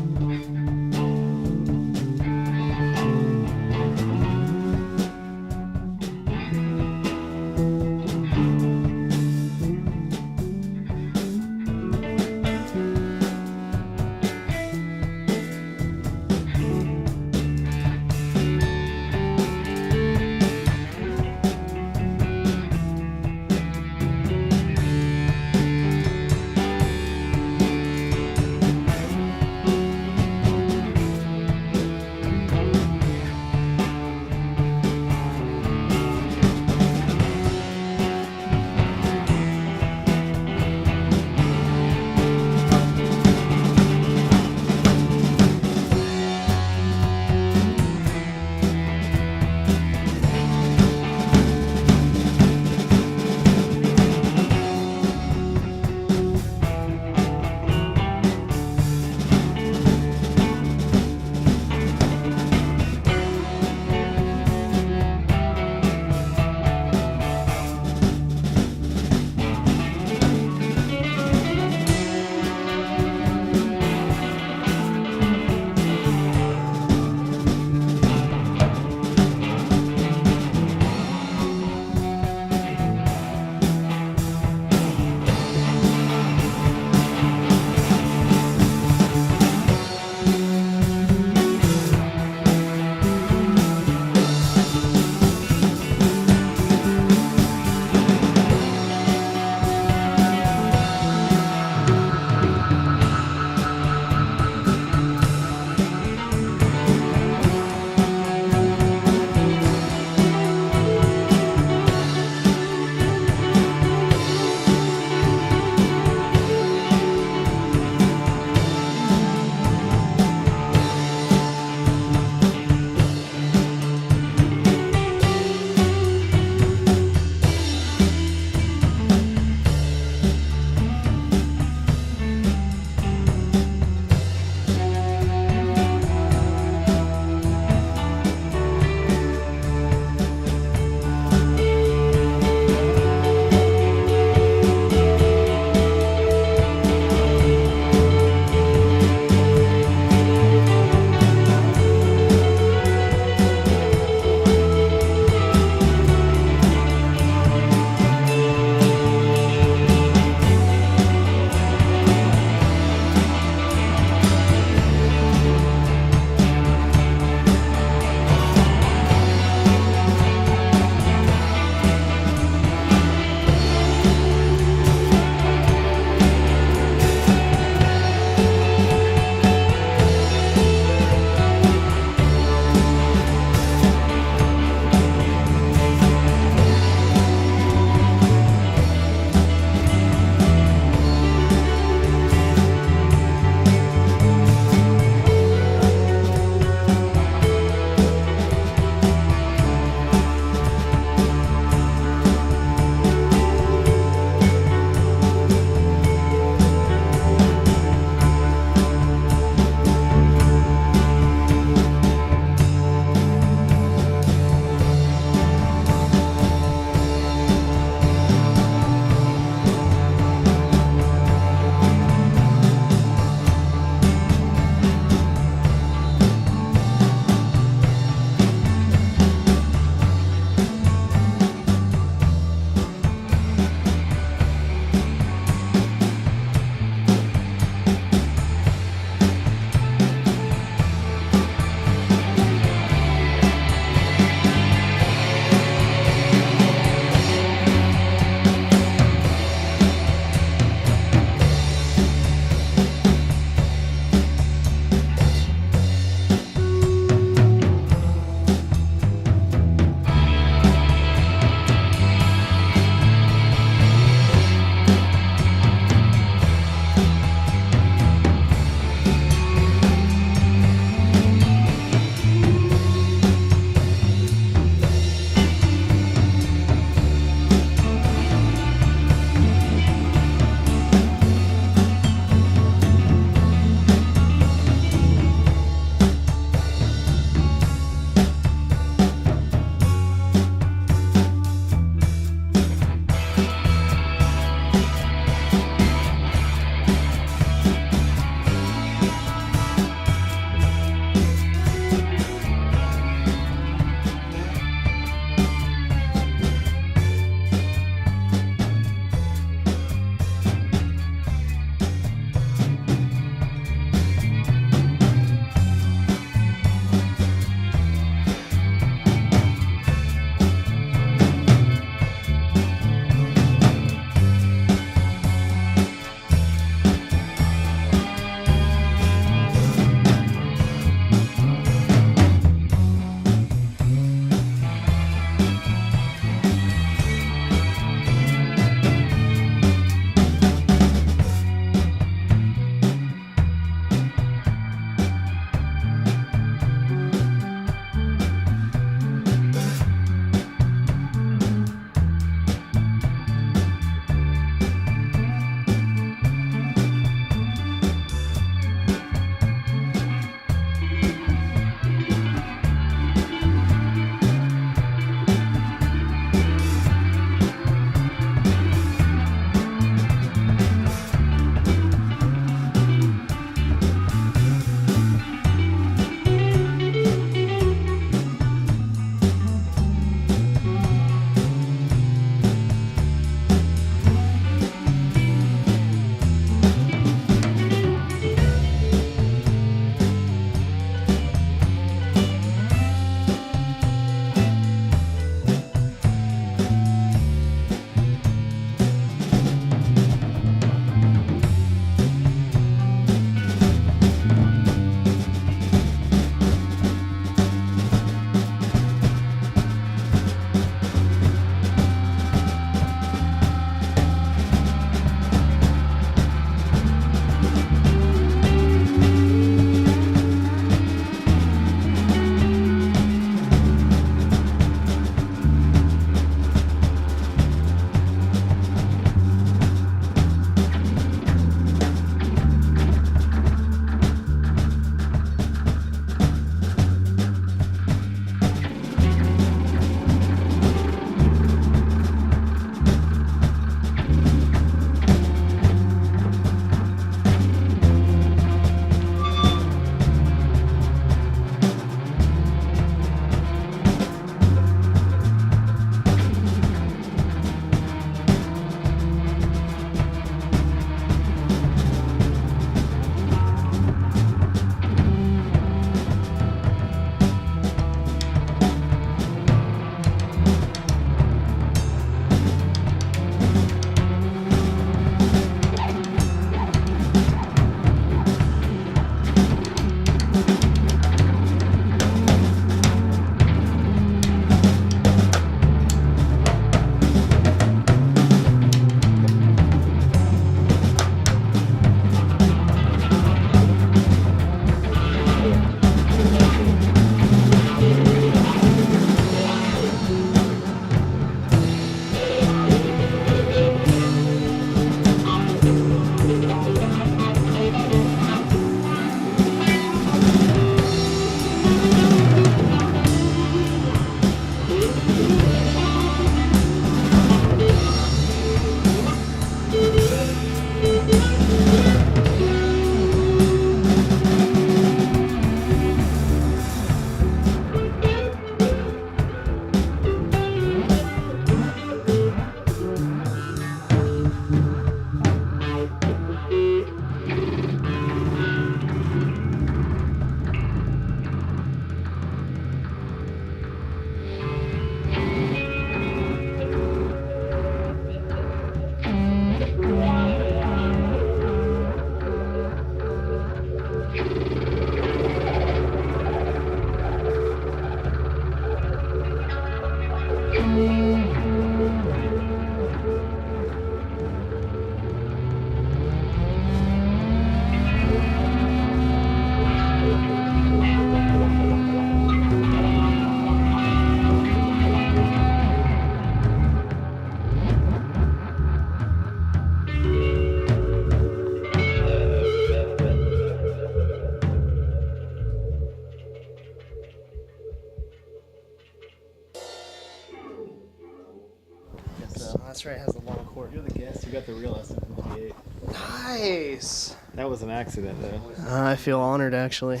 That's right. It has the long cord. You're the guest. You got the real SM58. Nice. That was an accident, though. I feel honored, actually.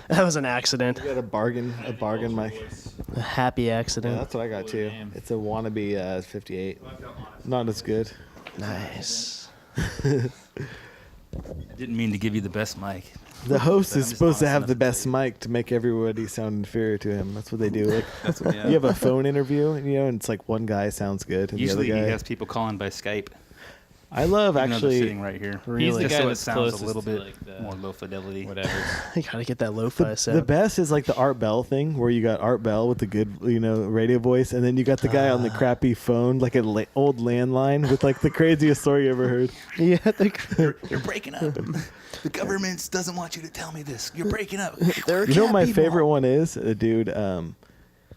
That was an accident. You got a bargain mic. A happy Yeah, accident. that's what I got too. It's a wannabe 58. Not as good. Nice. I didn't mean to give you the best mic. The host But I'm is just supposed to honest have enough the to best tell mic to make everybody sound inferior to him. That's what they do. Like That's what, yeah. you have a phone interview, and it's like one guy sounds good, and Usually the other he guy. has people calling by Skype. I love Even though they're actually. sitting right here. He's the Just guy so it that's sounds closest a little to, bit like, the- more low fidelity. Whatever. You gotta get that lo-fi The set. best is like the Art Bell thing, where you got Art Bell with the good, radio voice, and then you got the guy on the crappy phone, like an old landline with like the craziest story you ever heard. Yeah, You're breaking up. The government doesn't want you to tell me this. You're breaking up. they're You know what my cat people. favorite one is? A dude,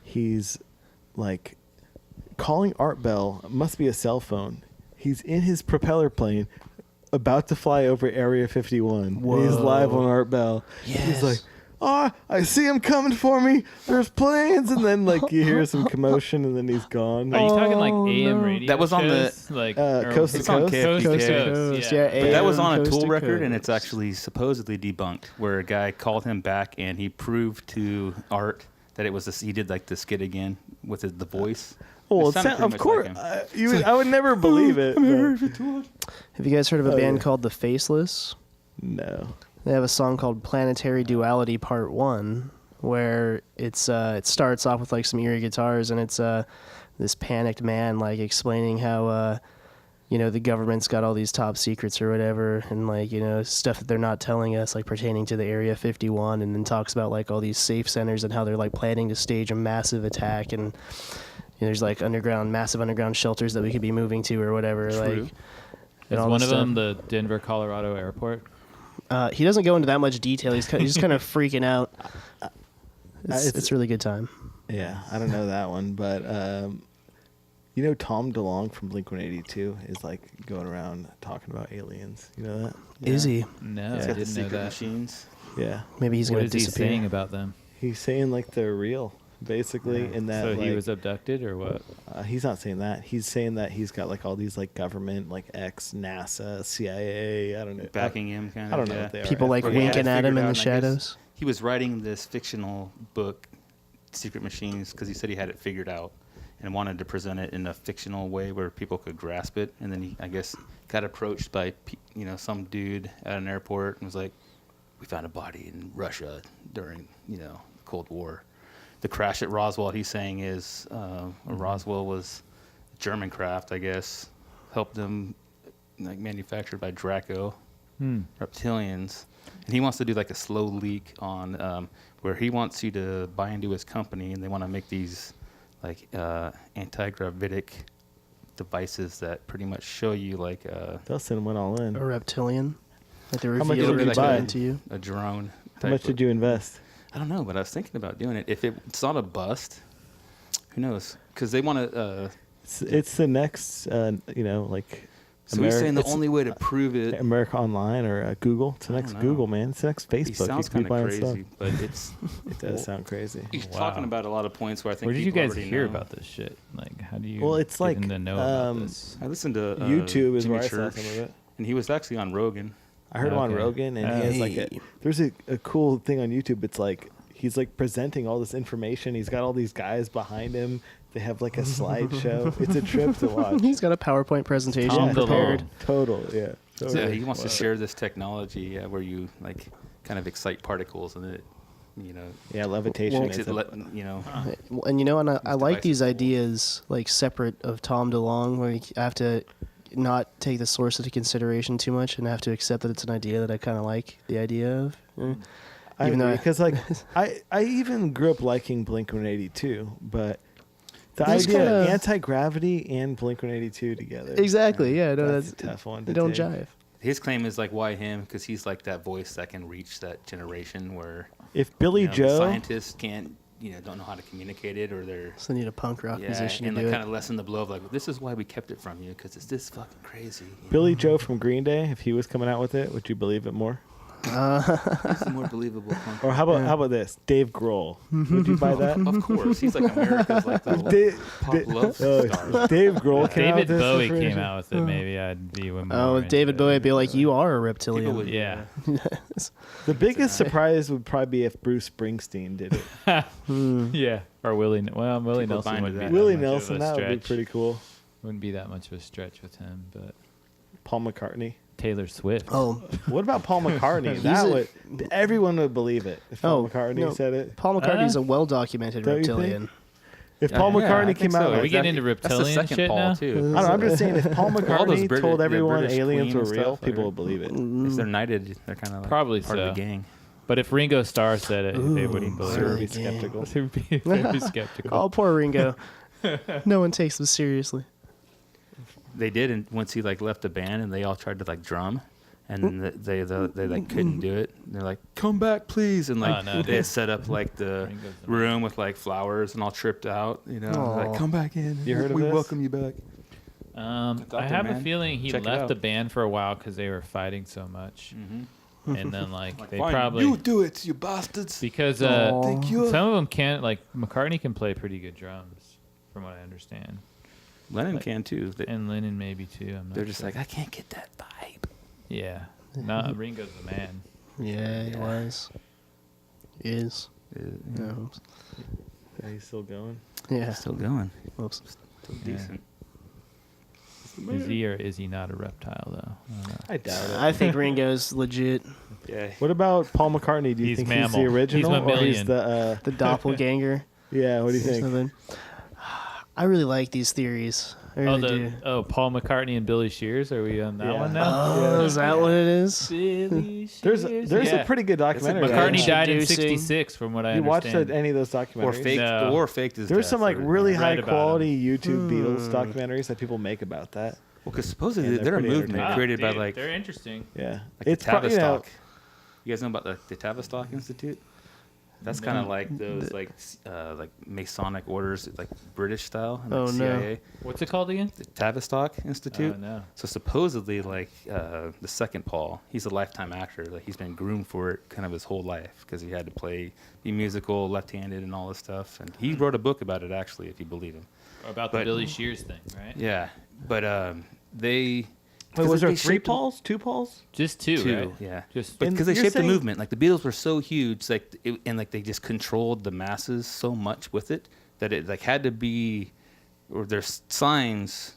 he's like calling Art Bell, must be a cell phone. He's in his propeller plane about to fly over Area 51. And he's live on Art Bell. He's Yes. like, "Oh, I see him coming for me. There's planes." And then like you hear some commotion and then he's gone. Are you talking like Oh, AM no. radio? That was on the- shows? Like Coast to It's on Coast? KFBK. Coast to Coast, Coast. yeah. But that was on a Coast Tool to record, and Coast. it's actually supposedly debunked, where a guy called him back and he proved to Art that it was he did like the skit again with the voice. Well, It sounded pretty of much course, like him. I would never believe it. but- Have you guys heard of a Oh, band yeah. called The Faceless? No. They have a song called Planetary Duality Part 1, where it starts off with like some eerie guitars, and it's this panicked man like explaining how the government's got all these top secrets or whatever, and like stuff that they're not telling us, like pertaining to the Area 51, and then talks about like all these safe centers and how they're like planning to stage a massive attack, and there's like massive underground shelters that we could be moving to or whatever. True. Like, Is and all one this of them stuff. the Denver, Colorado airport? He doesn't go into that much detail. He's just kind of freaking out. It's- It's a really good time. Yeah, I don't know that one, but Tom DeLonge from Blink-182 is like going around talking about aliens. You know that? Is he? No, It's I got the didn't know secret that. machines. Yeah. Maybe he's What gonna is he disappear. saying about them? He's saying like they're real, basically, in that So like, he was abducted or what? he's not saying that. He's saying that he's got like all these like government, like NASA, CIA. I don't know. Backing him, kind of. I don't know yeah. what they are. People like Well, he had winking it at him figured in out, the and I guess shadows. He was writing this fictional book, Secret Machines, because he said he had it figured out and wanted to present it in a fictional way where people could grasp it. And then he, I guess, got approached by some dude at an airport and was like, "We found a body in Russia during the Cold War." The crash at Roswell, he's saying, is Roswell was German craft, I guess, helped them like manufactured by Draco reptilians. And he wants to do like a slow leak on where he wants you to buy into his company, and they want to make these like anti-gravitic devices that pretty much show you like Dustin went all in. A reptilian. Like they How much reveal did you it buy? into you. a drone. How much did you invest? I don't know, but I was thinking about doing it. If it's not a bust, who knows? Because they want to. It's the next, like. So he's saying the it's only way to prove it. America Online or Google. It's the I next don't know. Google, man. It's the next Facebook. He sounds You could be kind of buying crazy, stuff. but it's. It does sound crazy. He's Wow. talking about a lot of points where I think. Where did you people guys already hear know. about this shit? Like, how do you? Well, it's get like, in to know about this. I listened to YouTube is Jimmy where I saw Church, some of it. and he was actually on Rogan. I heard him on Okay. Rogan, and he has like there's a cool thing on YouTube. It's like he's like presenting all this information. He's got all these guys behind him. They have like a slideshow. It's a trip to watch. He's got a PowerPoint presentation Tom prepared. DeLonge. Total, yeah. So Totally. he wants to share this technology where you like kind of excite particles, and it, Yeah, levitation. Well, makes is it a- And I like these devices. ideas like separate of Tom DeLonge, where you have to not take the source into consideration too much and have to accept that it's an idea that I kind of like the idea of. I Even though agree, I- because like I even grew up liking Blink-182, but the There's idea of kinda- anti-gravity and Blink-182 together. Exactly. Yeah. No, That's that's a tough one. They to don't take. jive. his claim is like, why him? Because he's like that voice that can reach that generation where If Billy the Joe, scientists can't, don't know how to communicate it, or they're So they need a punk rock musician and to like do kind it. of lessen the blow of like, this is why we kept it from you because it's this fucking crazy. Billy Joe from Green Day, if he was coming out with it, would you believe it more? He's a more believable punk. Or how about this? Dave Grohl. Would you buy that? Of course, he's like America's like the pop love star. Dave Grohl came out with David this Bowie for came Asia. out with it. Maybe I'd be more. Oh, with into David it. Bowie, I'd be like, you are a People reptilian. would- Yeah. The biggest surprise would probably be if Bruce Springsteen did it. Yeah. Or Willie People Nelson find would it be bad. that Willie much of a Nelson, that would be stretch. pretty cool. Wouldn't be that much of a stretch with him, but Paul McCartney. Taylor Swift. Oh, What about Paul McCartney? Everyone would believe it if Paul McCartney no, said it. Paul McCartney's a well-documented Don't you think? reptilian. If Paul Yeah, I McCartney think came so. out, Are we with getting into That's the reptilian second shit Paul now? too. I don't know, I'm just saying, if Paul All those McCartney British- told the everyone British aliens Queen were and real, stuff, people like- would believe it. If they're knighted, they're kind of like Probably part of so. the gang. But if Ringo Starr said it, they wouldn't believe Sure, it. be skeptical. They would be very skeptical. Oh, poor Ringo. No one takes him seriously. They did, and once he like left the band, and they all tried to like drum, and then they like couldn't do it. And they're like, "Come back, please!" And like Oh, no. they had set up like the Ringo's the room with like flowers and all tripped out. You know, Aw. like come back in. You heard of we this? welcome you back. I there, have a man. feeling he Check it left out. the band for a while because they were fighting so much, and then like they Fine, probably you do it, you bastards. because Aw. Thank you. some of them can't. Like McCartney can play pretty good drums, from what I understand, Lennon like- can too. and Lennon maybe too. I'm not They're just sure. like, I can't get that vibe. Yeah, nah, Ringo's the man. Yeah, he was. Is. Yeah. Oops. Yeah, he's still going. Yeah. Still going. Oops. Still Yeah. decent. Is he or is he not a reptile though? I don't know. I doubt it. I think Ringo's legit. Yeah. What about Paul McCartney? Do you He's think mammal. he's the He's original or he's mammalian. the? The doppelganger. Yeah. What do you or think? something. I really like these theories. I really do. Paul McCartney and Billy Shears. Are we on that one now? Oh, is that what it is? Billy There's Shears. a pretty good documentary. McCartney Yeah. died in Introducing- '66, from what I You watched understand. any of those Or documentaries? faked, No. or faked his There's death, some like or- really read high about quality YouTube Beatles documentaries that people make about that. Well, because supposedly Yeah, they're they're a pretty movement entertaining. created by dude, like they're interesting. Yeah, like it's the probably Tavistock. You guys know about the Tavistock Institute? That's kind of No. like those like Masonic orders, like British style, and Oh, like no. CIA. What's it called again? The Tavistock Institute. Oh, no. So supposedly, like the second Paul, he's a lifetime actor. Like he's been groomed for it kind of his whole life because he had to be musical, left-handed, and all this stuff. And he wrote a book about it, actually, if you believe him. About the But- Billy Shears thing, right? Yeah, but they. Wait, was they there three shaped- Pauls? Two Pauls? Just two, Two, right? yeah. Just But And because they you're shaped saying- the movement, like the Beatles were so huge, like they just controlled the masses so much with it that it like had to be, or there's signs,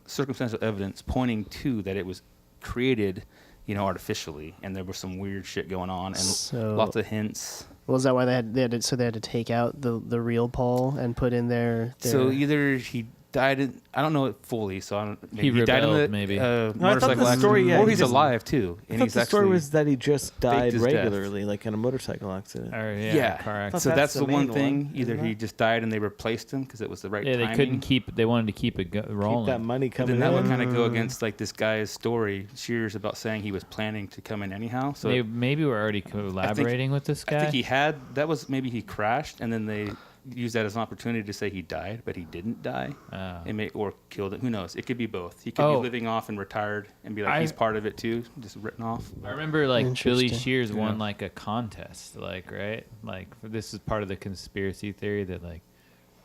circumstantial evidence pointing to that it was created, artificially, and there was some weird shit going on, and So- lots of hints. Well, is that why they had to take out the real Paul and put in their So either he died. I don't know it fully, so I don't. Maybe He died in rebelled, the maybe. I thought motorcycle the story, accident, yeah, or he he's just- alive too, I and thought he's the story actually was that he just died his death. regularly, like in a motorcycle accident. or, yeah. car accident. thought So that's that's the the one main thing. one, Either isn't he it? just died and they replaced him because it was the right Yeah, timing. they couldn't keep. They wanted to keep it rolling. Keep that money But coming then that would in. kind of go against like this guy's story, Shears, about saying he was planning to come in anyhow. So They maybe were already collaborating with this guy. I think maybe he crashed, and then they used that as an opportunity to say he died, but he didn't die. Oh. Or killed it. Who knows? It could be both. He could be Oh. living off and retired and be like he's part of it too, just written off. I remember like Billy Interesting. Shears won Yeah. like a contest, like right, like this is part of the conspiracy theory that like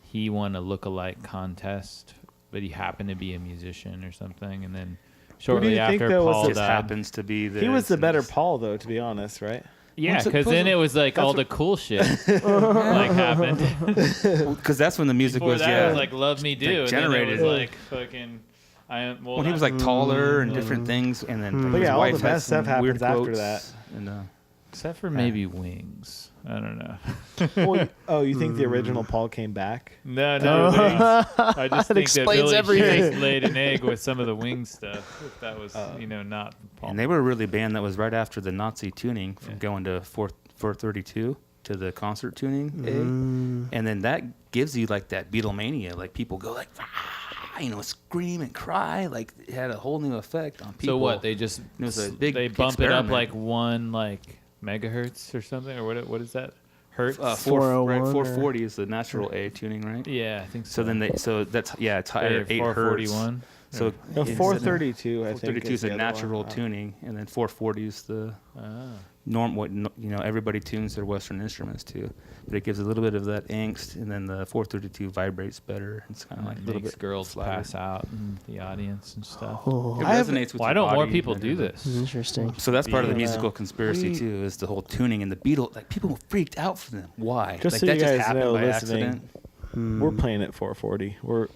he won a look-alike contest, but he happened to be a musician or something, and then shortly you think after that was Paul Just died. happens to be He was the and better just- Paul, though, to be honest, right? Yeah, Well, because then it was like all the cool shit like happened. Because that's when the music Before was that was like "Love Me Do," like, and generated. then it was like fucking. when he was like taller and different things, and then like, But his yeah, all wife the had best some stuff weird happens after quotes, that. And, except for maybe Wings. I don't know. Well, you think the original Paul came back? No, No. I just That think that explains Billy everything. Shears laid an egg with some of the Wings stuff. If that was, not Paul. and they were a really band that was right after the Nazi tuning, from Yeah. going to 432 to the concert tuning Mm. A, and then that gives you like that Beatlemania, like people go like, scream and cry, like it had a whole new effect on people. So what? They just It was a big they bump it up experiment. like 1 megahertz or something, or what is that? Hertz? 401 440 is the natural A tuning, right? Yeah, I think so. So then it's higher, 8 hertz. 441. So No, it's- 432, I think. 432 is the a other natural one. tuning, and then 440 is the norm. What everybody tunes their Western instruments to, but it gives a little bit of that angst, and then the 432 vibrates better. It's kind of like a little makes bit girls flatter. pass out in the audience and stuff. Oh, It I have- resonates with Why your don't more body people better, do but- this? interesting. So that's part of the Yeah. musical conspiracy We- too, is the whole tuning and the Beatles. Like people freaked out for them. Why? Just like so that you just guys happened know, by listening, accident. we're playing at 440. We're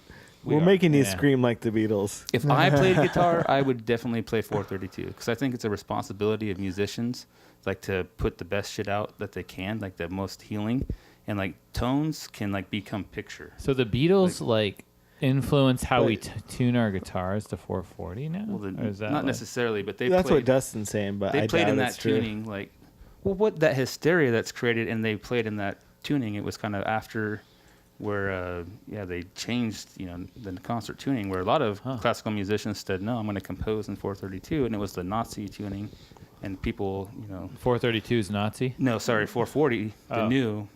We we're are. making you Yeah. scream like the Beatles. If I played guitar, I would definitely play 432 because I think it's a responsibility of musicians, like to put the best shit out that they can, like the most healing, and like tones can like become picture. So the Beatles like influence how we But- tune our guitars to 440 now? Well, Or is that not like- necessarily, but they That's played. what Dustin's saying, but They I played doubt in that it's true. tuning, like, well, what that hysteria that's created, and they played in that tuning. It was kind of after where, they changed, the concert tuning, where a lot of classical musicians said, no, I'm going to compose in 432, and it was the Nazi tuning, and people, 432 is Nazi? no, sorry, 440, the Oh. new,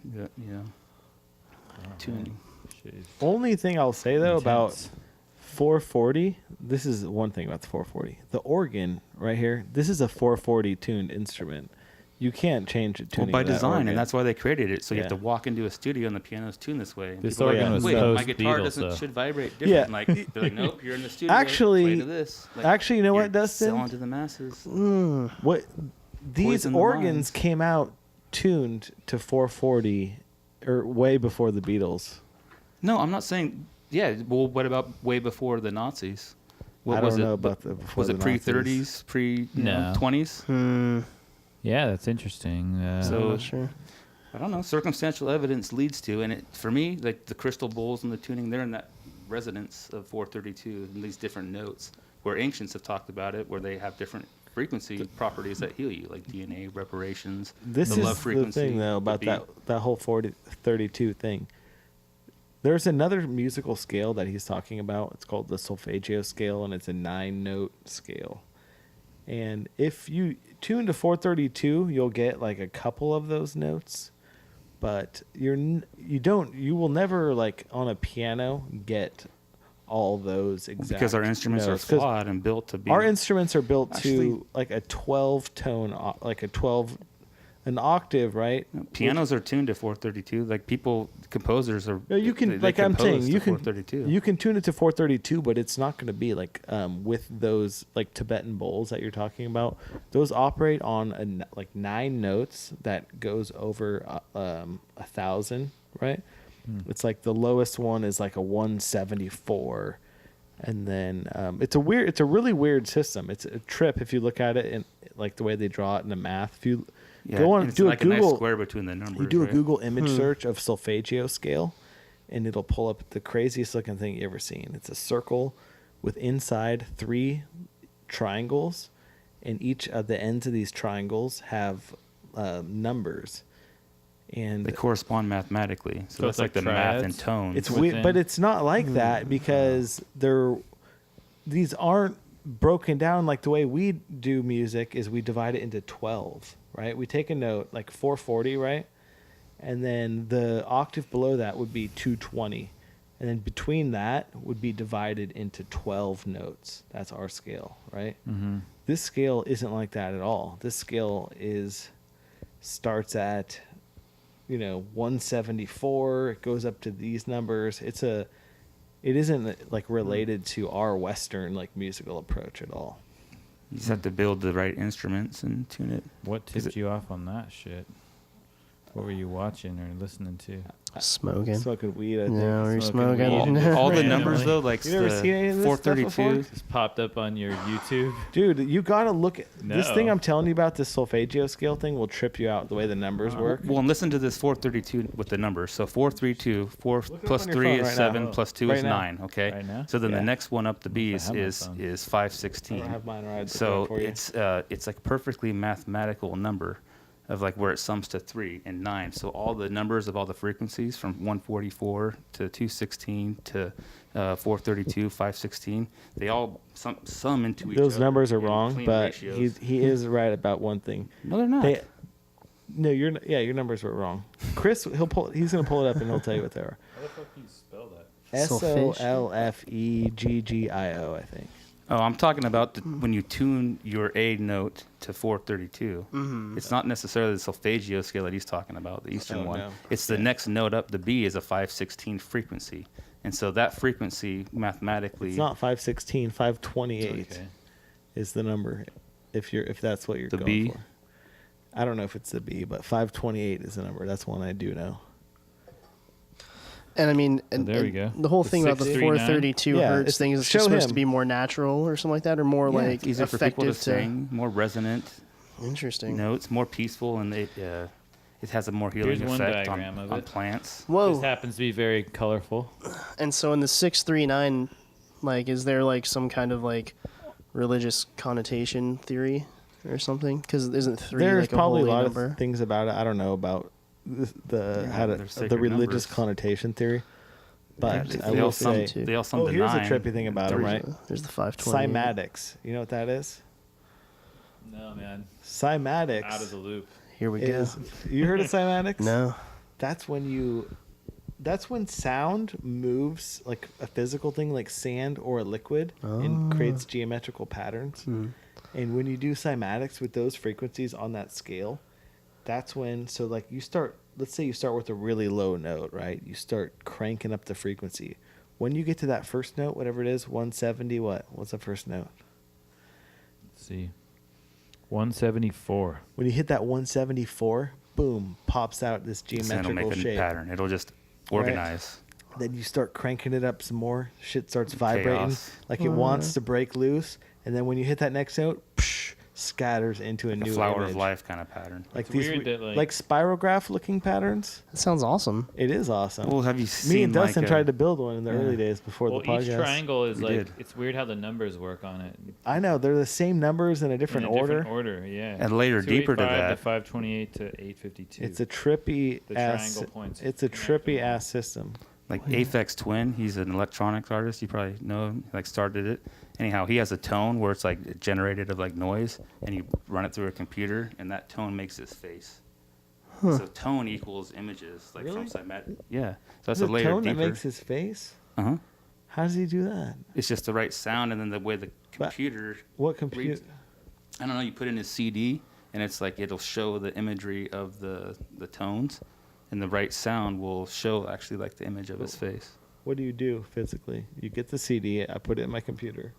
tuning. Jeez. Only thing I'll say though about Intense. 440, this is one thing about the 440. The organ right here, this is a 440 tuned instrument. You can't change it Well, tuning by of that design, organ. and that's why they created it. So you have Yeah. to walk into a studio and the piano's tuned this way. And This people are organ like, was wait, my post guitar Beatles, doesn't though. should vibrate Yeah. different. Like they're like, nope, you're in the studio. Actually- play to this. Like, actually, you know you're what, Dustin? Selling to the masses. What these Poison the organs minds. came out tuned to 440 or way before the Beatles. No, I'm not saying. Yeah, well, what about way before the Nazis? What I don't was know it? about the before Was the it pre Nazis. 30s, pre No. 20s? Yeah, that's interesting. So- I'm not sure. I don't know. Circumstantial evidence leads to, and it for me, like the crystal bowls and the tuning, they're in that resonance of 432 and these different notes. Where ancients have talked about it, where they have different frequency properties that heal you, like DNA reparations. This the is love the frequency, thing though the about beat. that whole 32 thing. There's another musical scale that he's talking about. It's called the solfeggio scale, and it's a 9-note scale. And if you tune to 432, you'll get like a couple of those notes, but you will never like on a piano get all those exact Because our instruments notes. are 'Cause flawed and built to be. our instruments are built Actually- to like a 12 tone, like a 12, an octave, right? Pianos are tuned to 432. Like composers are. No, you can they like I'm compose saying to you can 432. you can tune it to 432, but it's not going to be like with those like Tibetan bowls that you're talking about. Those operate on like 9 notes that goes over 1,000, right? It's like the lowest one is like a 174, and then it's a really weird system. It's a trip if you look at it and like the way they draw it in the math. If you go on and it's do like a Google nice square between the numbers. you do a right? Google image search of solfeggio scale, and it'll pull up the craziest looking thing you ever seen. It's a circle with inside 3 triangles, and each of the ends of these triangles have numbers. And They correspond mathematically, so So that's it's like the like math triads? and tones. it's within- weird, but it's not like that because these aren't broken down like the way we do music. Is we divide it into 12, right? We take a note like 440, right, and then the octave below that would be 220, and then between that would be divided into 12 notes. That's our scale, right? Mm-hmm. This scale isn't like that at all. This scale starts at 174. It goes up to these numbers. It isn't like related to our Western like musical approach at all. You just have to build the right instruments and tune it. What Is tipped you off on that shit? What were you watching or listening to? Smoking. Smoking weed, I think. Yeah, we're Smoking smoking. weed. All the Randomly. numbers though, like You never seen any of the this stuff 432. before? Just popped up on your YouTube. Dude, you gotta look at this No. thing I'm telling you about. This solfeggio scale thing will trip you out the way the numbers work. Well, and listen to this 432 with the numbers. So 432, 4 Look it up plus on your 3 phone is right 7, now. plus 2 Right is now. 9. Okay. Right now? So then Yeah. the next one up the I B is have my is, phone. is I 516. don't have mine right. So for you. it's like a perfectly mathematical number of like where it sums to 3 and 9. So all the numbers of all the frequencies from 144 to 216 to 432, 516, they all sum into each other. Those numbers are in wrong, clean but ratios. he is right about one thing. No, they're not. No, your numbers were wrong. Chris, he's gonna pull it up and he'll tell you what they are. How the fuck do you spell that? SOLFEGGIO, I think. Oh, I'm talking about when you tune your A note to 432. It's not necessarily the solfeggio scale that he's talking about, the Eastern one. No. It's the next note up. The B is a 516 frequency. And so that frequency mathematically... It's not 516, 528 Okay. is the number if that's what you're The going B? for. I don't know if it's the B, but 528 is the number. That's one I do know. And I mean, and, there we and go. the whole The thing about the 639? 432 Yeah, hertz it's- thing is it's show just supposed him. to be more natural or something like that, or more like it's easier for people to effective sing, more resonant Interesting. notes, more peaceful, and it has a more healing Here's one effect diagram of on it. plants. Whoa. This happens to be very colorful. And so in the 639, like, is there like some kind of like religious connotation theory or something? Because isn't three There's like a probably a holy lot number? of things about it. I don't know about the they're sacred religious numbers. connotation theory, but They I all will say, sum- they all sum oh, to here's a 9. trippy thing about them, right? There's the 520. Cymatics. You know what that is? No, man. Cymatics Out of the loop. Here we is. go. You heard of cymatics? No. That's when sound moves like a physical thing like sand or a liquid and creates geometrical patterns. And when you do cymatics with those frequencies on that scale, that's when, so like let's say you start with a really low note, right? You start cranking up the frequency. When you get to that first note, whatever it is, 170, what's the first note? Let's see. 174. When you hit that 174, boom, pops out this It'll geometrical make a shape. pattern. It'll just organize. Then you start cranking it up some more. Shit starts vibrating Chaos. like it wants to break loose. And then when you hit that next note, scatters into a Like new a flower image. of life kind of pattern. Like It's these weird that, like like- spirograph looking patterns. That sounds awesome. It is awesome. Well, have you seen Me and Dustin like tried to build one in the early days before Well, the podcast. each triangle is We like, did. it's weird how the numbers work on it. I know they're the same numbers in a different In a order. Different order, yeah. And later, deeper to 285 that- 528 to 852. It's a trippy The ass. triangle points It's a connect trippy them. ass system. Like Aphex Twin, he's an electronics artist. You probably know him. Like started it. Anyhow, he has a tone where it's like generated of like noise, and you run it through a computer, and that tone makes his face. So tone equals images, like Really? from cymatic. Yeah, so that's the a layer tone deeper. that makes his face. Uh-huh. How does he do that? It's just the right sound, and then the way the But- computer What computer? reads. I don't know. You put in his CD, and it's like it'll show the imagery of the tones, and the right sound will show actually like the image of his face. What do you do physically? You get the CD. I put it in my computer.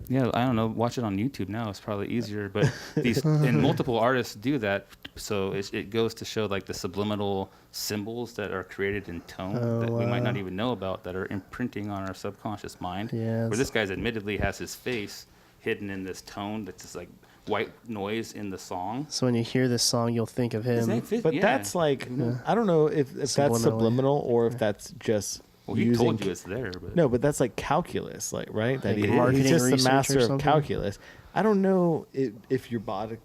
Yeah, I don't know. Watch it on YouTube now. It's probably easier, but these and multiple artists do that. So it goes to show like the subliminal symbols that are created in tone that we might not even know about that are imprinting on our subconscious mind. Yes. Where this guy's admittedly has his face hidden in this tone that's just like white noise in the song. So when you hear this song, you'll think of him. But that's like, I don't know if that's Subliminally. subliminal or if that's just Well, he using. told you it's there, but No, but that's like calculus, like right? That Like he, marketing he's just the research or master of something? calculus. I don't know if your body,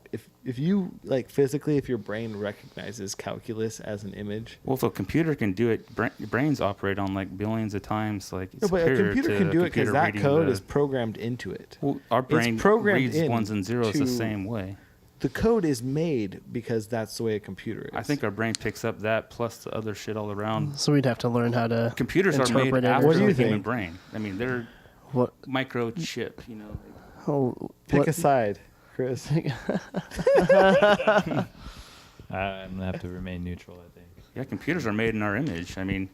if you like physically, if your brain recognizes calculus as an image. well, if a computer can do it, brains operate on like billions of times. Like No, but a superior computer to can a do it because computer that reading code the- is programmed into it. Well, our brain programmed reads in ones and zeros to- the same way. The code is made because that's the way a computer is. I think our brain picks up that plus the other shit all around. So we'd have to learn how to. Computers are made interpret after What do the you human think? brain. I mean, they're What? microchip, you know. Oh, pick what- a side, Chris. I'm gonna have to remain neutral, I think. Yeah, computers are made in our image. I mean,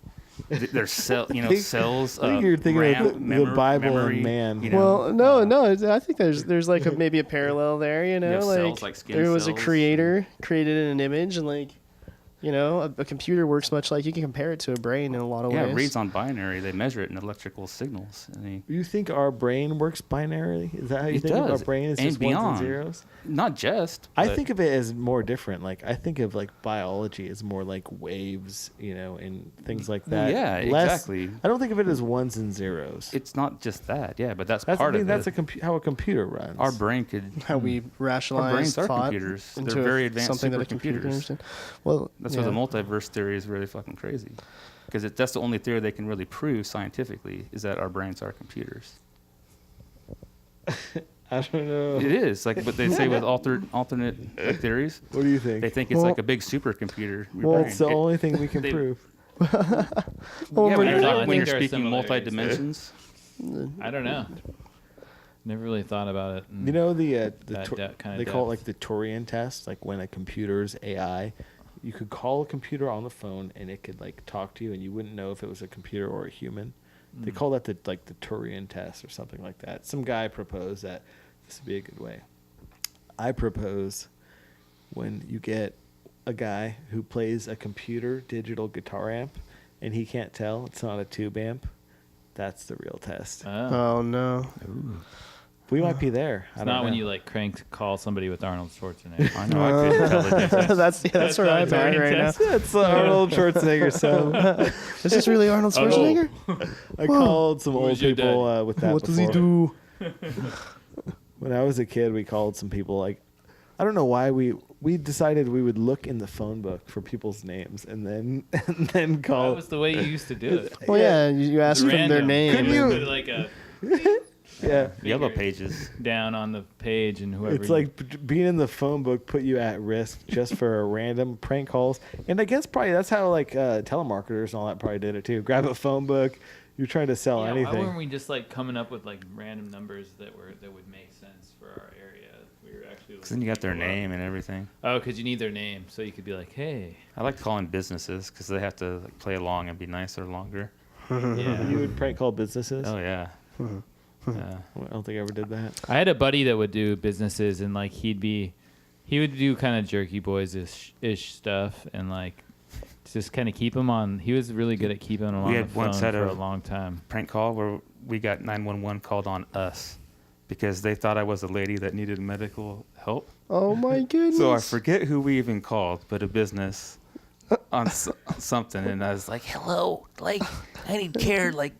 they're think- cells. I think you're thinking RAM, of the Bible and memory, man. you know, Well, no. I think there's like maybe a parallel there. You know, have like, cells like skin there was a cells. creator created an image, and like, you know, a computer works much like you can compare it to a brain in a lot of Yeah, ways. it reads on binary. They measure it in electrical signals. I mean, You think our brain works binarily? Is that how you It think of our does, brain? Is and just ones beyond. and zeros? not just. I but think of it as more different. Like I think of like biology as more like waves, you know, and things like that. Yeah, Less- exactly. I don't think of it as ones and zeros. It's not just that. Yeah, but that's That's part I mean, of that's it. how a computer runs. Our brain could. How we rationalize Our brains are thought computers. They're into very advanced something that a computer can supercomputers. understand. Well, That's yeah. why the multiverse theory is really fucking crazy, because that's the only theory they can really prove scientifically is that our brains are computers. I don't know. It is like what they say with alternate theories. What do you think? They think it's Well- like a big supercomputer. your Well, brain. it's the only thing we can they- prove. Yeah, we're when you're, I think when you're there are speaking similarities there. multi-dimensions. I don't know. Never really thought about it. You know the kind they of call it like the Turing test. Like when a computer's AI, you could call a computer on the phone and it could like talk to you, and you wouldn't know if it was a computer or a human. They call that the Turing test or something like that. Some guy proposed that this would be a good way. I propose when you get a guy who plays a computer digital guitar amp and he can't tell it's not a tube amp, that's the real test. Oh no. Ooh. We might be there. It's not when you like call somebody with Arnold Schwarzenegger. I know. I couldn't tell the difference. that's where I'm at right now. That's Arnold Schwarzenegger. So Is this really Arnold Schwarzenegger? I called some old was your people with that. What does he before. do? When I was a kid, we called some people. Like, I don't know why we decided we would look in the phone book for people's names and then call. That was the way you used to do it. Well, yeah, you asked them their Random. name. Couldn't you- Put like a Yeah. Yellow pages. down on the page, and whoever. It's like being in the phone book put you at risk just for random prank calls. And I guess probably that's how like telemarketers and all that probably did it too. Grab a phone book. You're trying to sell Why anything. weren't we just like coming up with like random numbers that would make sense for our area? We were actually. Because then you got their name and everything. Oh, because you need their name, so you could be like, hey. I like calling businesses because they have to like, play along and be nicer longer. Yeah. You would prank call businesses? Oh yeah. Yeah. I don't think I ever did that. I had a buddy that would do businesses, and like he would do kind of Jerky Boys ish stuff, and like just kind of keep him on. He was really good at keeping him on the had one phone set for a of- long time. Prank call where we got 911 called on us because they thought I was a lady that needed medical help. Oh my goodness. So I forget who we even called, but a business on something, and I was like, Hello, like I need care. Like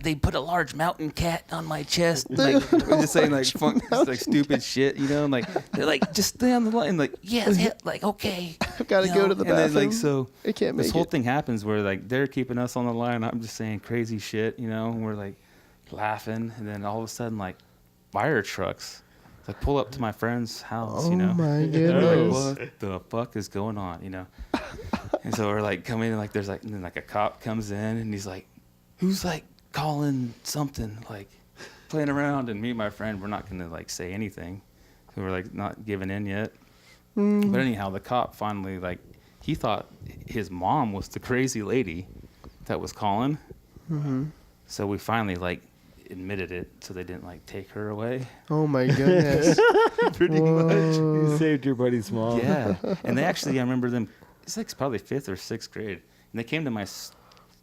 they put a large mountain cat on my chest. Like we're just saying like fun, like stupid shit, you know, and like they're like, just stay on the line, like yes, like okay. I've got to You go know, to the and bathroom. then like so I can't make this whole it. thing happens where like they're keeping us on the line. I'm just saying crazy shit, you know, and we're like laughing, and then all of a sudden like fire trucks like pull up to my friend's house, you know. Oh my We're goodness. like, what the fuck is going on, you know? And so we're like coming in, like there's like, and then like a cop comes in and he's like, who's like calling something, like playing around, and me and my friend, we're not gonna like say anything. So we're like not giving in yet. But anyhow, the cop finally like, he thought his mom was the crazy lady that was calling. So we finally like admitted it, so they didn't like take her away. Oh my goodness. Pretty much. You saved your buddy's mom. Yeah, and they actually, I remember them. It's like probably 5th or 6th grade, and they came to my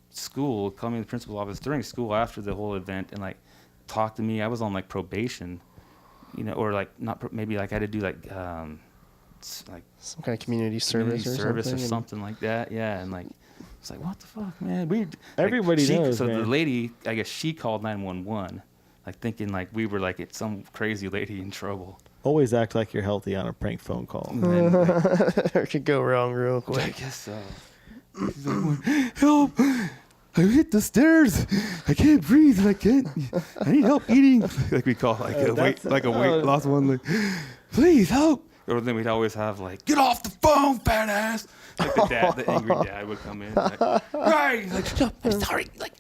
school, called me in the principal's office during school after the whole event, and like talked to me. I was on like probation, you know, or like not maybe like I had to do like like Some kind of community service community or something. like that. Yeah, and like it's like what the fuck, man. We Everybody knows, So man. the lady, I guess she called 911, like thinking like we were like it's some crazy lady in trouble. Always act like you're healthy on a prank phone call. And then, like, It could go wrong real I quick. guess so. He's like, help! I hit the stairs. I can't breathe. I need help eating. Like we call like a weight loss one. Like, please help. Or then we'd always have like, get off the phone, fat ass. Like the angry dad would come in. Like, right. Like, stop. I'm sorry. Like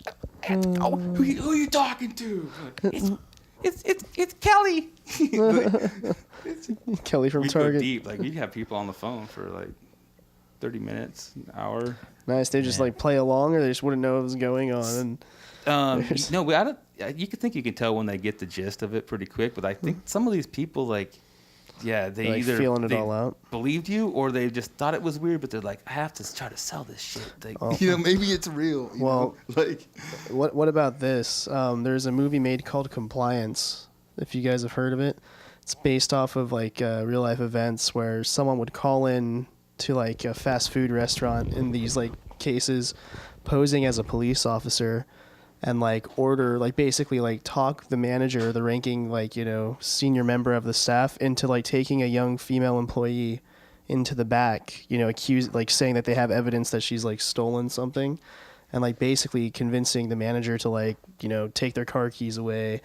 I have to go. Who are you talking to? Like, It's Kelly. Kelly from we'd go Target. deep. Like we'd have people on the phone for like 30 minutes, an hour. Nice. They just like play along, or they just wouldn't know what was going on. And No, but I don't. You could think you can tell when they get the gist of it pretty quick, but I think some of these people, like, yeah, they like either feeling it they all out. believed you or they just thought it was weird, but they're like, I have to try to sell this shit. Like, Oh. you know, maybe it's real. You Well, know? Like, What about this? There's a movie made called Compliance. If you guys have heard of it, it's based off of like real life events where someone would call in to like a fast food restaurant in these like cases, posing as a police officer, and like order like basically like talk the manager, the ranking like senior member of the staff into like taking a young female employee into the back, accused like saying that they have evidence that she's like stolen something. And like basically convincing the manager to like take their car keys away,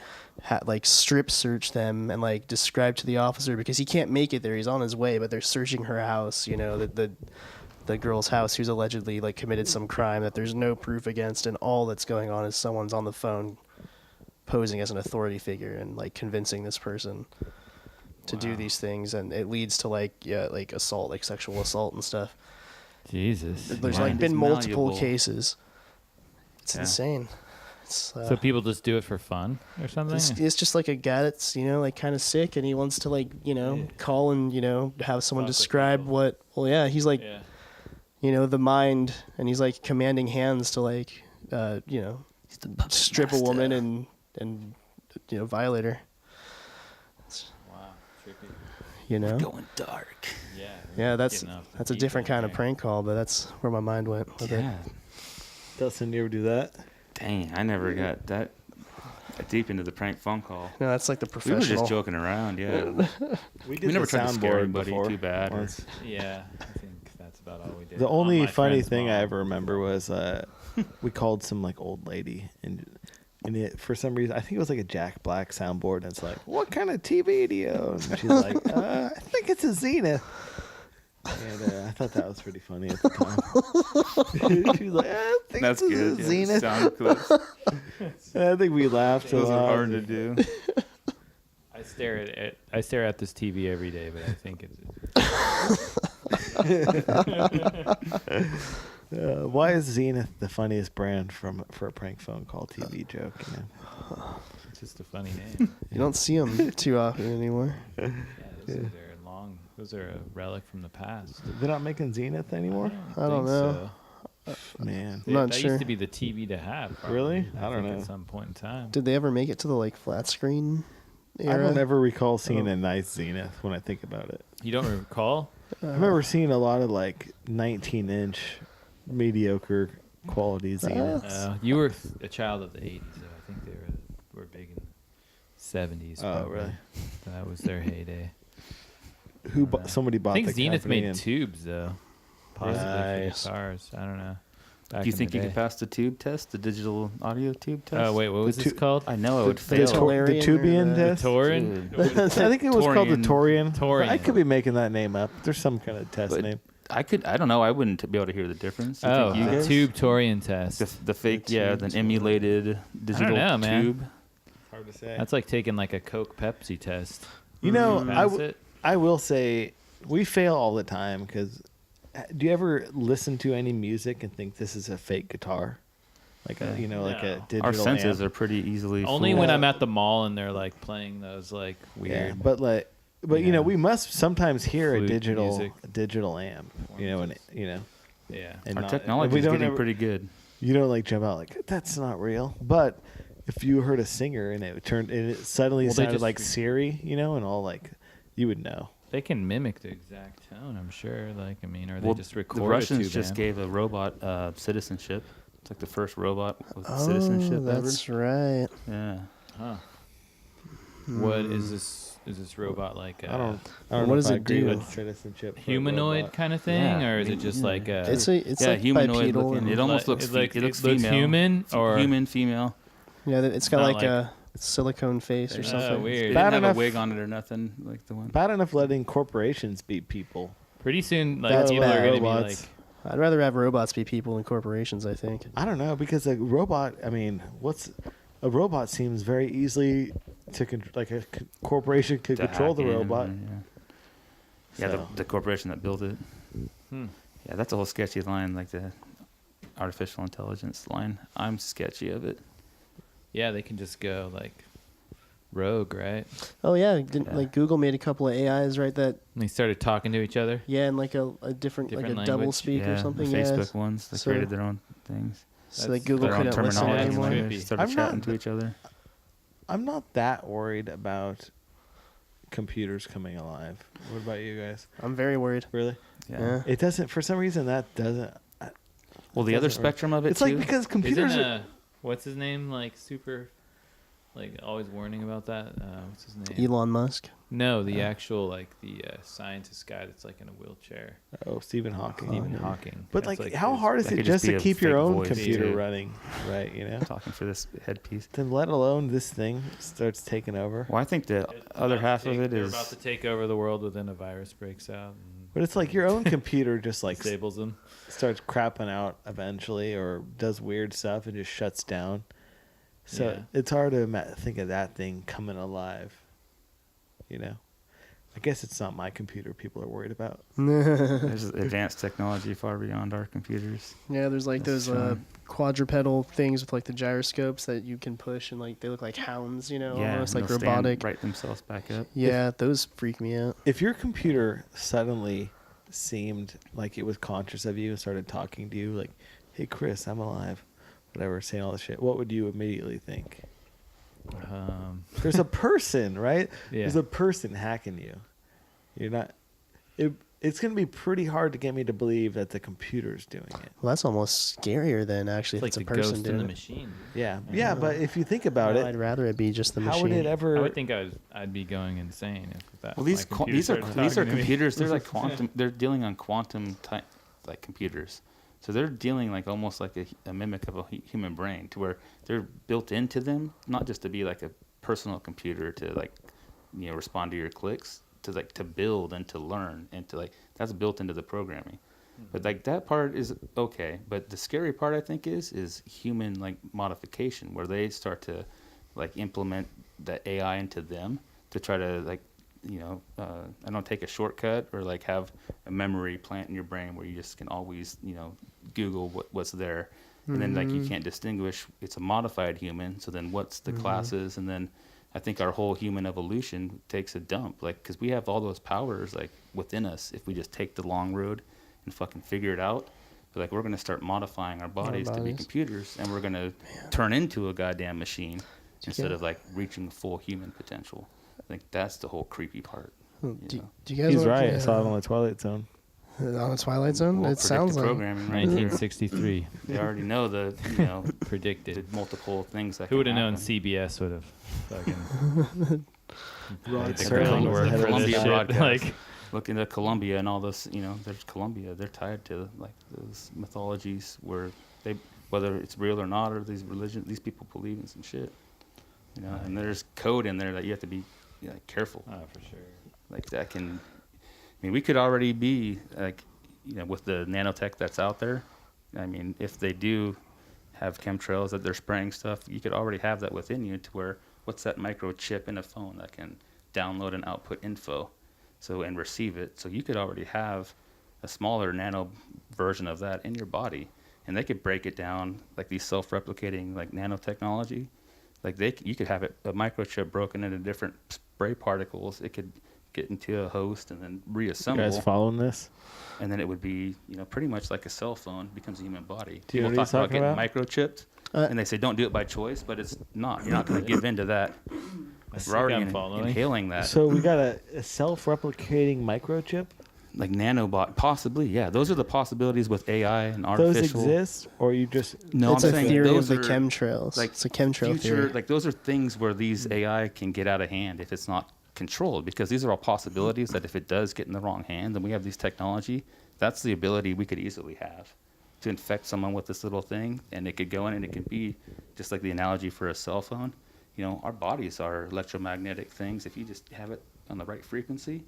like strip search them, and like describe to the officer, because he can't make it there. He's on his way, but they're searching her house. The the girl's house who's allegedly like committed some crime that there's no proof against, and all that's going on is someone's on the phone posing as an authority figure and like convincing this person to do these things, and it leads to like assault, like sexual assault and stuff. Jesus. There's Mind like been is multiple malleable. cases. It's insane. It's, So people just do it for fun or something? it's just like a guy that's, you know, like kind of sick, and he wants to like, you know, call and, you know, have someone Talk with describe people. what, well, yeah, he's like, Yeah. you know, the mind, and he's like commanding hands to like, you know, He's the puppet strip a master. woman and, you know, violate her, Wow. Trippy. you know? Going dark. Yeah. Yeah, that's getting up the a deep different end kind of there. prank call, but that's where my mind went with it. Yeah. Dustin, you ever do that? Dang, I never got that deep into the prank phone call. No, that's like the We were professional. just joking around, yeah. We We never tried to scare anybody too bad. Or, once. Yeah. I think that's about all we did. The On only my funny friend's thing I mom. ever remember was we called some like old lady, and it, for some reason, I think it was like a Jack Black soundboard, and it's like, what kind of TV do you own? And she's like, I think it's a Zenith. And I thought that was pretty funny at the time. She was like, I think that's this is good. a Yeah, Zenith. sound clips. And I think we laughed a Those are lot. hard to do. I stare at this TV every day, but I think it's Why is Zenith the funniest brand for a prank phone call TV joke? You know? it's just a funny name. You don't see them too often anymore. Yeah, those are long. Those are a relic from the past. They're not making Zenith anymore? I don't think know. Man. I'm not that sure. used to be the TV to have. Probably. Really? I don't think know. At some point in time. Did they ever make it to the like flat screen era? I don't ever recall seeing a nice Zenith when I think about it. You don't recall? I remember seeing a lot of like 19-inch mediocre quality Zeniths. You were a child of the '80s, so I think they were big in the '70s. Oh, probably. really? That was their heyday. Somebody bought I think the Zenith company made and- tubes though, possibly Nice. for guitars. I don't know. Do you think you could pass the tube test, the digital audio tube test? Oh wait, what was this called? I know I would The fail. Tolarian Tubian or the- test? Torin. I think it was called the Torian. Torian. I could be making that name up. There's some kind of test But name. I don't know. I wouldn't be able to hear the difference. You Oh, think you the guys? tube Torian test. The fake, The yeah, tube the emulated digital know, man. tube. Hard to say. That's like taking like a Coke Pepsi test. You know, You I pass w- it? I will say we fail all the time because do you ever listen to any music and think this is a fake guitar? Like a, you know, like a No. digital Our senses amp? are pretty easily Only fooled. when I'm at the mall and they're like playing those like Yeah, weird. but you know, Yeah. we must sometimes hear a Flute digital amp, you know, and you know, Yeah. and Our not- technology we is don't getting ever- pretty good. You don't like jump out like that's not real. But if you heard a singer and it suddenly Well, they sounded just- like Siri, you know, and all like you would know. They can mimic the exact tone, I'm sure. Like, I mean, or they Well, just record the a Russians tube just amp. gave a robot citizenship. It's like the first robot with Oh, citizenship that's right. ever. Yeah. Huh. What is this? Is this robot like I don't What know does if I it agree do? with citizenship. for a humanoid robot. kind of thing, Yeah, or is it just yeah. like a? It's Yeah, like humanoid bipedal. looking. and- It almost looks like it looks looks female. human or Human, female. yeah, it's got not like, like- a silicone face or Oh, something. weird. It Bad didn't have enough- a wig on it or nothing like the one. Bad enough letting corporations beat people. Pretty soon, like That's people are bad. going to be Robots. like, I'd rather have robots be people than corporations, I think. I don't know because a robot. I mean, a robot seems very easily to like a corporation could To control the hack in, robot. Yeah, So. the corporation that built it. hmm. Yeah, that's a whole sketchy line, like the artificial intelligence line. I'm sketchy of it. yeah, they can just go like rogue, right? Oh yeah, Yeah. like Google made a couple of AIs, right? That And they started talking to each other. yeah, and like a different like a Different double language? speak yeah, or something. the Yeah, Facebook ones, they So- created their own things. so like That's Google Their own couldn't listen terminology, anymore. and anymore. they started I'm not- chatting to each other. I'm not that worried about computers coming alive. What about you guys? I'm very worried. Really? Yeah. It doesn't. For some reason, that doesn't. Well, the other doesn't work. spectrum of it It's too. like because computers. Isn't Are, what's his name? Like super, like always warning about that. What's his name? Elon Musk. No, the actual like the scientist guy that's like in a wheelchair. oh, Stephen Hawking. Stephen Hawking. But That's like, how his- hard is that it could just just be to a keep your fake own voice, computer too. running, right? You know. talking for this headpiece. Then let alone this thing starts taking over. Well, I think the It's other about half to of take- it they're is about to take over the world within a virus breaks out. And But it's like your own computer just like Disables them. starts crapping out eventually, or does weird stuff and just shuts down. So Yeah. it's hard to think of that thing coming alive. You know, I guess it's not my computer people are worried about. There's advanced technology far beyond our computers. Yeah, there's like That's those fine. quadrupedal things with like the gyroscopes that you can push, and like they look like hounds, you know, Yeah, almost and like they'll stand robotic. right themselves back up. Yeah, those freak me out. If your computer suddenly seemed like it was conscious of you and started talking to you, like, "Hey, Chris, I'm alive," whatever, saying all this shit, what would you immediately think? There's a person, right? Yeah. There's a person hacking you. You're not. It's going to be pretty hard to get me to believe that the computer's doing it. Well, that's almost scarier than actually It's if like it's the a person ghost in the doing it. machine. Yeah, yeah, but if you think about Well, it, I'd rather it be just the how machine. would it ever? I would think I'd be going insane if that. Well, my these computer started these are talking to me. computers. They're like quantum. They're dealing on quantum type like computers. So they're dealing like almost like a mimic of a human brain, to where they're built into them, not just to be like a personal computer to like, you know, respond to your clicks, to like to build and to learn and to like that's built into the programming. But like that part is okay. But the scary part I think is human like modification, where they start to like implement the AI into them to try to like, you know, I don't take a shortcut or like have a memory plant in your brain where you just can always, you know, Google what's there. And then like you can't distinguish, it's a modified human. So then what's the classes? And then I think our whole human evolution takes a dump, like, because we have all those powers like within us. If we just take the long road and fucking figure it out, but like we're gonna start modifying our bodies to be computers, and we're gonna turn into a goddamn machine instead of like reaching full human potential. I think that's the whole creepy part. Do You know? you guys He's wanna right. play, I saw it on the Twilight Zone. on the Twilight Zone? Well, It sounds predictive like programming, right? 1963 They already know the, you know, the predicted. multiple things that. Who would have can known happen. CBS would have fucking Rod made the Serling groundwork was ahead for of his this Columbia shit. broadcast. Like, Look into Columbia and all those, you know, there's Columbia. They're tied to like those mythologies where they, whether it's real or not, or these religions, these people believe in some shit, you know. And there's code in there that you have to be, you know, careful. oh, for sure. Like that can, I mean, we could already be like, you know, with the nanotech that's out there. I mean, if they do have chemtrails that they're spraying stuff, you could already have that within you, to where what's that microchip in a phone that can download and output info, so and receive it. So you could already have a smaller nano version of that in your body, and they could break it down like these self-replicating like nanotechnology. Like you could have a microchip broken into different spray particles. It could get into a host and then You reassemble. guys following this? And then it would be, you know, pretty much like a cell phone becomes a human body. Do you know People what he's talk about talking getting microchipped, and they say don't do it by choice, but it's not. You're not going to give in to that. I We're already think I'm following. inhaling that. So we got a self-replicating microchip. Like nanobot, possibly, yeah. Those are the possibilities with AI and Those artificial. exist, or you just No, it's I'm a saying theory of those the are chemtrails. like It's a chemtrail future, theory. like those are things where these AI can get out of hand if it's not controlled, because these are all possibilities that if it does get in the wrong hand, then we have these technology. That's the ability we could easily have to infect someone with this little thing, and it could go in and it could be just like the analogy for a cell phone. You know, our bodies are electromagnetic things. If you just have it on the right frequency,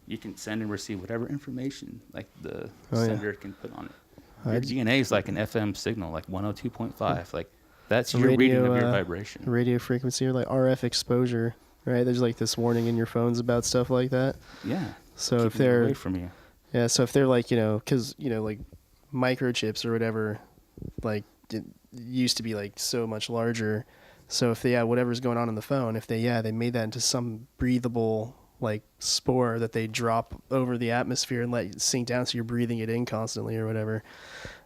you can send and receive whatever information like the sender can put on it. Your DNA is like an FM signal, like 102.5. Like that's your reading of your vibration. Radio frequency, or like RF exposure, right? There's like this warning in your phones about stuff like that. Yeah. So if Keeping it they're away from you. Yeah, so if they're like, you know, because, you know, like microchips or whatever, like it used to be like so much larger. So if they, whatever's going on in the phone, if they made that into some breathable like spore that they drop over the atmosphere and let it sink down, so you're breathing it in constantly or whatever,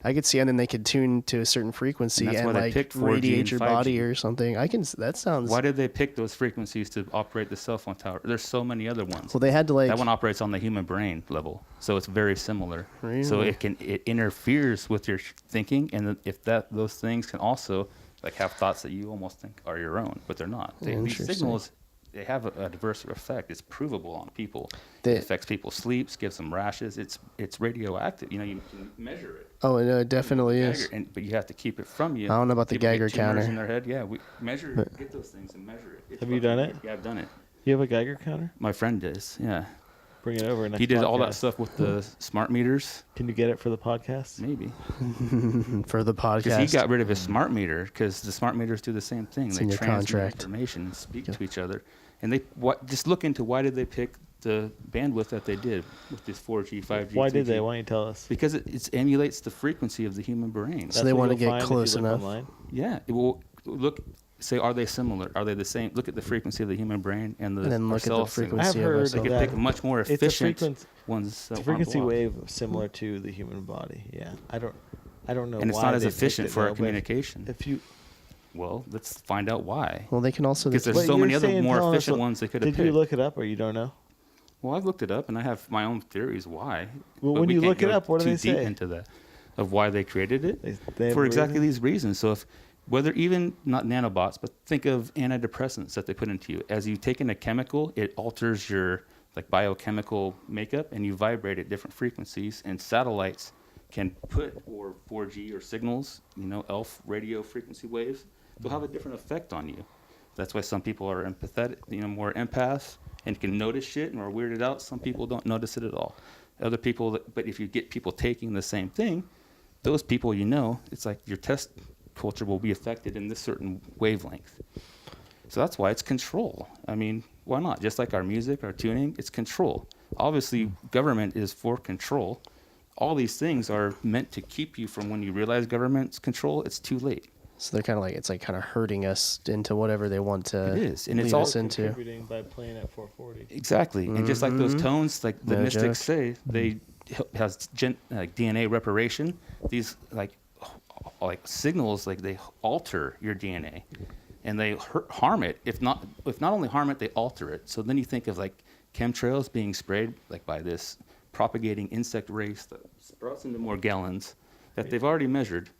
I could see, and then they could tune to a certain frequency And that's and why they like picked 4G radiate and your 5G. body or something. That sounds. Why did they pick those frequencies to operate the cell phone tower? There's so many other ones. Well, they had to like. That one operates on the human brain level, so it's very similar. Really? So it interferes with your thinking, and if those things can also like have thoughts that you almost think are your own, but they're not. These Interesting. signals, they have a diverse effect. It's provable on people. They- It affects people's sleeps, gives them rashes. It's radioactive. You know, you can measure it. Oh, no, it definitely is. But you have to keep it from you. I don't know about the People get Geiger tumors counter. in their head. Yeah, we measure, get those things and measure it. It's Have you fucking done weird. it? Yeah, I've done it. You have a Geiger counter? My friend does. Yeah. Bring it over. Next He did all that podcast. stuff with the smart meters. Can you get it for the podcast? Maybe. For the Because podcast. he got rid of his smart meter because the smart meters do the same thing. It's They in your transmit contract. information and speak to each other. And just look into why did they pick the bandwidth that they did with this 4G, 5G, Why 3G. did they? Why don't you tell us? Because it emulates the frequency of the human brain. So they what want to you'll get find if close you look enough. online? Yeah. It will say, are they similar? Are they the same? Look at the frequency of the human brain and the And then look at the cell signal. frequency I've of heard us. They could that pick much more it's a efficient ones. It's that a frequency aren't blocked. wave similar to the human body. Yeah, I don't know. And it's why not as they picked efficient it, for though, our but communication. If you Well, let's find out why. Well, they can also. Because there's But so you're many other saying more telling us efficient what- ones they could have did picked. you look it up or you don't know? Well, I've looked it up, and I have my own theories why. Well, But when we you can't look it go up, what do too they deep say? into that of why they created it They have for a exactly reason? these reasons. So if whether even not nanobots, but think of antidepressants that they put into you. As you take in a chemical, it alters your like biochemical makeup, and you vibrate at different frequencies. And satellites can put or 4G or signals, ELF radio frequency waves. They'll have a different effect on you. That's why some people are empathetic, more empaths and can notice shit and are weirded out. Some people don't notice it at all. Other people, but if you get people taking the same thing, those people, it's like your test culture will be affected in this certain wavelength. So that's why it's control. I mean, why not? Just like our music, our tuning, it's control. Obviously, government is for control. All these things are meant to keep you from when you realize government's control, it's too late. So they're kind of like it's like kind of hurting us into whatever they want to It is, and lead it's all us into. Contributing by playing at 440. Exactly, and just like those tones, like the No mystics joke. say, they has DNA reparation. These like signals, like they alter your DNA, and they harm it. If not only harm it, they alter it. So then you think of like chemtrails being sprayed like by this propagating insect race that sprouts into more gallons that they've already measured,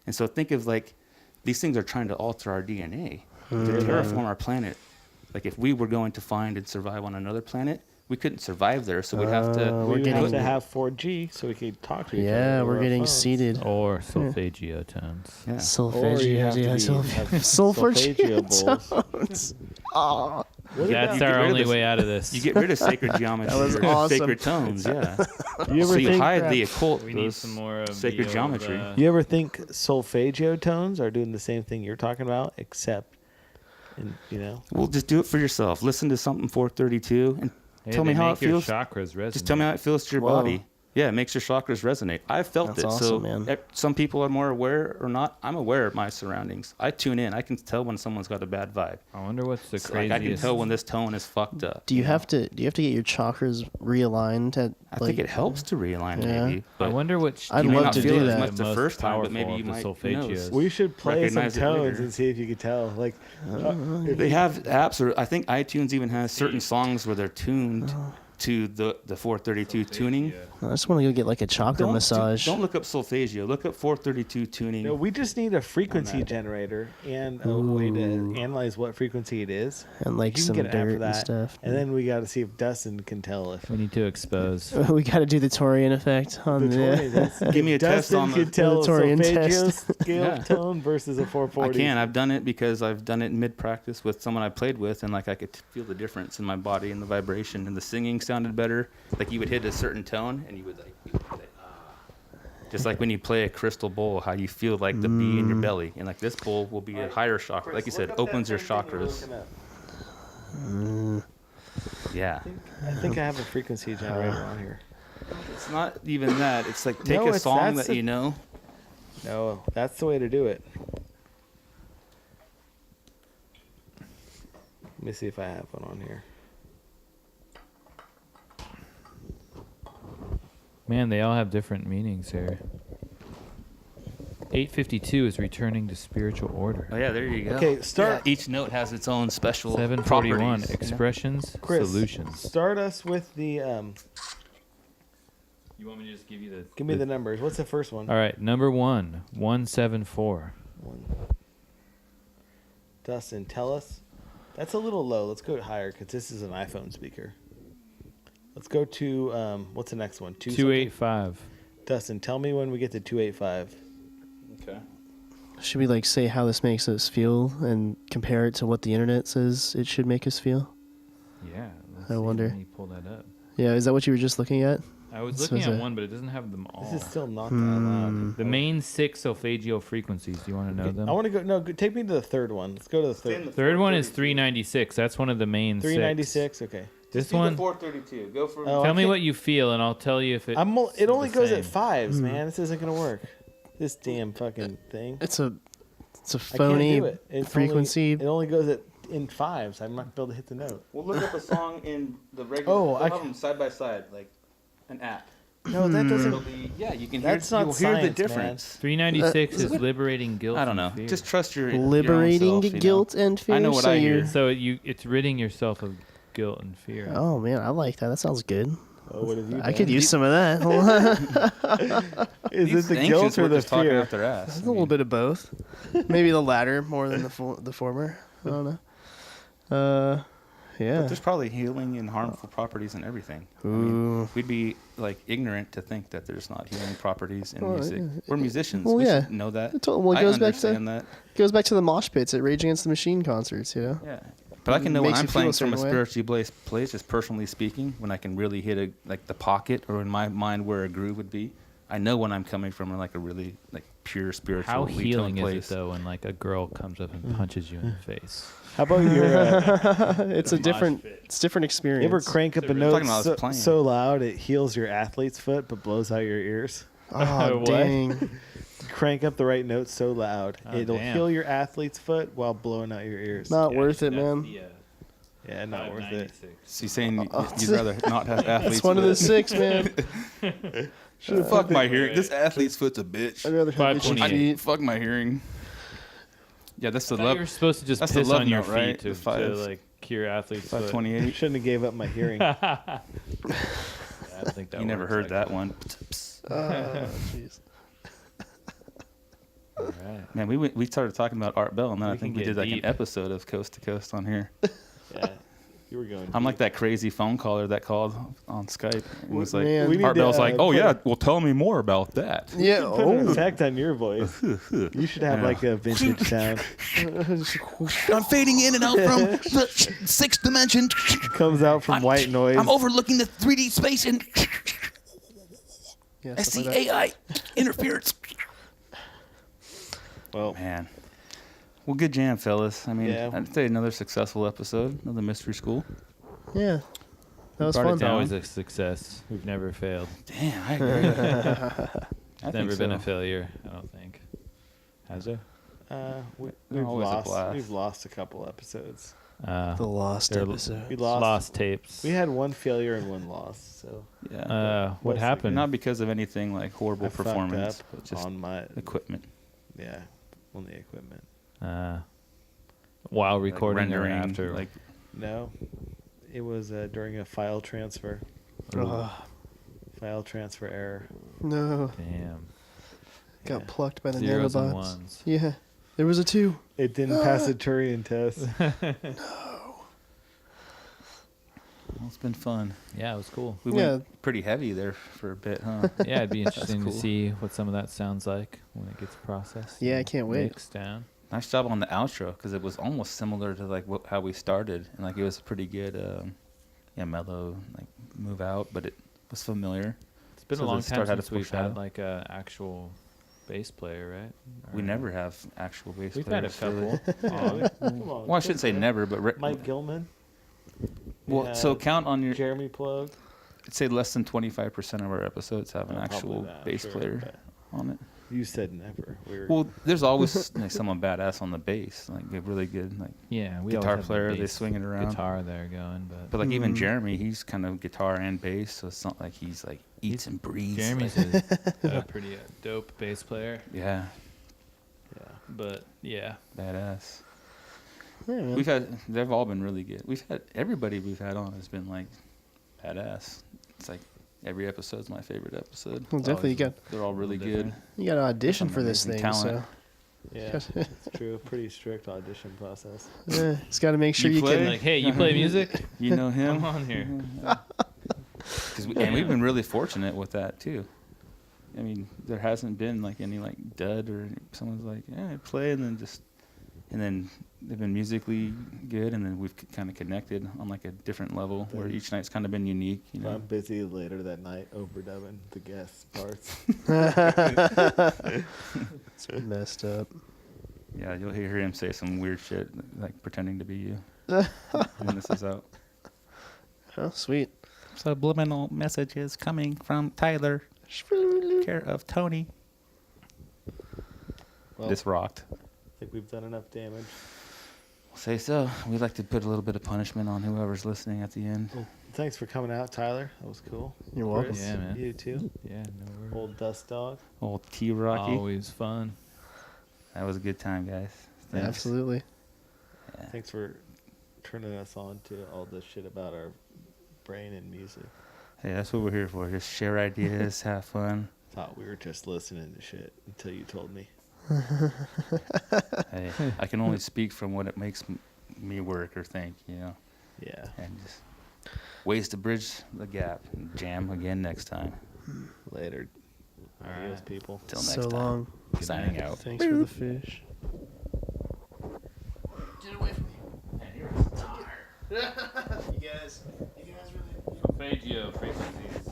and so think of like these things are trying to alter our DNA to terraform our planet. Like if we were going to find and survive on another planet, we couldn't survive there, so we'd have to. We would have getting- to have 4G so we could talk to each other. Yeah, over we're our getting phones. seated. Or solfeggio tones. Yeah. Or you have to have solfeggio bowls. Oh, What Yeah, about- you That's get our rid of only this- way out of this. You get rid of sacred geometry, was or awesome. sacred tones, yeah. you So ever you think hide the occult, We need those some more of sacred the geometry. old, you ever think solfeggio tones are doing the same thing you're talking about, except, Well, just do it for yourself. Listen to something 432 and Hey, tell they me how make it your feels. chakras resonate. Just tell me how it feels to your Whoa. body. Yeah, it makes your chakras resonate. I've felt That's it. So awesome, man. Some people are more aware or not. I'm aware of my surroundings. I tune in. I can tell when someone's got a bad vibe. I wonder what's the It's like I can craziest. tell when this tone is fucked up. do you have to get your chakras realigned at? I think it helps to realign Yeah. maybe. I But wonder which. I'd you may love not to feel do it as that. much the most first time, but powerful maybe of you the might solfeggios. we should play some Recognize it tones later. and see if you could tell. Like, if They have apps, or I think iTunes even has certain songs where they're tuned to the 432 tuning. I just want to go get like a chakra massage. Don't look up solfeggio. Look up 432 tuning. no, we just need a frequency that. generator and a way to analyze what frequency it is. and like You can some get an app for dirt and that, stuff. and then we got to see if Dustin can tell if. We need to expose. We got to do the Torian effect on The the. Torian, that's- Give me a test Dustin on could tell a Torian solfeggio test. scale Yeah. tone versus a 440. I can. I've done it because I've done it mid practice with someone I played with, and like I could feel the difference in my body and the vibration, and the singing sounded better. Like you would hit a certain tone, and you would like just like when you play a crystal bowl, how you feel like the bee in your belly, and like this bowl will be a higher chakra. Like you said, opens your chakras. Yeah, I think I have a frequency generator on here. it's not even that. It's like take No, a it's- song that's that a- you know. No, that's the way to do it. Let me see if I have one on here. Man, they all have different meanings here. 852 is returning to spiritual order. Oh yeah, there you go. Okay, start- Yeah, each note has its own special 741 properties. expressions, Chris, solutions. start us with the. You want me to just give you the? Give me the numbers. What's the first one? All right, number 174. Dustin, tell us. That's a little low. Let's go higher because this is an iPhone speaker. Let's go to what's the next one? 285. Dustin, tell me when we get to 285. Okay. Should we like say how this makes us feel and compare it to what the internet says it should make us feel? Yeah. Let's I see wonder. when you pull that up. Yeah, is that what you were just looking at? I was This looking was at a- one, but it doesn't have them all. This is still not that loud. The main 6 solfeggio frequencies. Do you want to know them? I want to go. No, take me to the third one. Let's go to the third. Third one is 396. That's one of the main 396. Okay. This one. 432. Go for Oh, Tell I me can't- what you feel, and I'll tell you if it. It only goes at same. 5s, man. This isn't gonna work. This damn fucking thing. It's a I can't phony do it. It's frequency. It only goes in 5s. I'm not gonna be able to hit the note. We'll look up a song in the regular. Oh, they'll I have them side by side, like an app. No, that It'll doesn't. be, yeah, you can That's hear. not You'll hear the science, difference. 396 is liberating guilt. I don't and know. fear. Just trust your liberating your own self, you know? guilt and fear. I know what so I you're- hear. So it's ridding yourself of guilt and fear. Oh man, I like that. That sounds good. Oh, what have you I done? could use some of that. Is These it the ancients guilt or were the just talking fear? out their ass. It's a little bit of both. Maybe the latter more than the former. I don't know. Yeah. But there's probably healing and harmful properties in everything. I mean, Ooh. we'd be like ignorant to think that there's not healing properties in Well, music. yeah. We're musicians. Well, we yeah. should know that. Well, it I goes back to understand that. the mosh pits at Rage Against the Machine concerts. You know. Yeah. But I can know when Makes I'm you feel playing a from a certain way. spiritually place, just personally speaking, when I can really hit the pocket or in my mind where a groove would be. I know when I'm coming from like a really like pure spiritual. How lead healing tone is place. it though when like a girl comes up and punches you in the face? How about your? It's a different. It's different experience. You ever crank up a Talking note about us playing. so loud it heals your athlete's foot but blows out your ears? Oh What? dang! Crank up the right note so loud Oh, it'll damn. heal your athlete's foot while blowing out your ears. Not worth it, man. Yeah, not worth it. So you're saying you'd rather not have athletes? It's one of the 6, man. Fuck my hearing. This athlete's foot's a bitch. I'd rather have itchy 528. feet. Fuck my hearing. Yeah, that's the I thought you were love. supposed to just That's the piss love on your note, right? feet to, The five- to like cure athlete's foot. 528. Shouldn't have gave up my hearing. I don't think that You never works heard like that one. Oh, jeez. All right. Man, we started talking about Art Bell, and then We I think can we get did like deep. an episode of Coast to Coast on here. Yeah, you were going. I'm like that crazy phone caller that called on Skype and was like, Man. We need Art to, Bell's like, oh put yeah, a- well tell me more about that. Yeah. Put an Oh. effect on your voice. You should have Yeah. like a vintage sound. I'm fading in and out from the sixth dimension. Comes out from white noise. I'm overlooking the 3D space and Yeah, I stuff see like that. AI interference. Well, Man. Well, good jam, fellas. I mean, Yeah. I'd say another successful episode, another mystery school. Yeah. That was Brought it fun. It's down. always a success. We've never failed. Damn, I agree. It's never been a failure, I don't think. Has there? we've always a lost. blast. We've lost a couple episodes. The lost They're- episode. We lost. Lost tapes. We had one failure and one loss. So Yeah. What Mostly happened? Not because of anything like horrible I fucked performance, up but just on my equipment. on the equipment. While Like recording or rendering, after? like No, it was during a file transfer. Ugh. File transfer error. No. Damn. Got plucked by the Zeros and nanobots. ones. Yeah. There was a 2. It didn't pass the Turing test. well, it's been fun. Yeah, it was cool. We Yeah. went pretty heavy there for a bit, huh? Yeah, it'd be interesting cool. to see what some of that sounds like when it gets processed. Yeah, I and can't wait. Mixed down. Nice job on the outro because it was almost similar to like how we started, and like it was pretty good, mellow, like move out, but it was familiar. It's been So a the long start time had a since we've foreshadow. had like a actual bass player, right? We Or- never have actual bass We've had a players, really. couple. Come on, Well, I shouldn't say never, but Mike Gilman. well, so count on your. Jeremy Plug. I'd say less than 25% of our episodes have an Oh, actual probably that, bass sure, player but on it. You said never. We were, Well, there's always like someone badass on the bass, like a really good like Yeah, we guitar always have the player. They bass swing it around. guitar there going, But like even Mhm. Jeremy, he's kind of guitar and bass, so it's not like he's like eats and breathes. Jeremy's like, a pretty dope bass player. yeah, But yeah, badass. Yeah, man. We've had they've all been really good. We've had everybody we've had on has been like badass. It's like every episode's my favorite episode. Well, definitely you They're all really good. got to audition Some for this amazing thing. talent. yeah, it's true. Pretty strict audition process. So yeah, it's got to make sure You you, play? can. like, hey, you play music? You know him. Come on here. And we've been really fortunate with that too. I mean, there hasn't been like any like dud or someone's like, yeah, I play, and then they've been musically good, and then we've kind of connected on like a different level where each night's kind of been unique. You know, I'm busy later that night overdubbing the guest parts. It's messed up. yeah, you'll hear him say some weird shit, like pretending to be you when this is out. Oh, sweet. Subliminal messages coming from Tyler, care of Tony. Well, This rocked. I think we've done enough damage. Say so. We like to put a little bit of punishment on whoever's listening at the end. Well, thanks for coming out, Tyler. That was cool. You're welcome. Chris, Yeah, man. You too. Yeah, no worries. Old Dust Dog. Old T Rocky. Always fun. That was a good time, guys. Yeah, Thanks. absolutely. Yeah. Thanks for turning us on to all this shit about our brain and music. Hey, that's what we're here for. Just share ideas, have fun. Thought we were just listening to shit until you told me. Hey, I can only speak from what it makes me work or think, you know. Yeah. And just ways to bridge the gap. Jam again next time. Later. All Adios, right. people. Till next So time. long. Signing out. Thanks for the fish. Get away from me. You guys really. Faggio frequencies.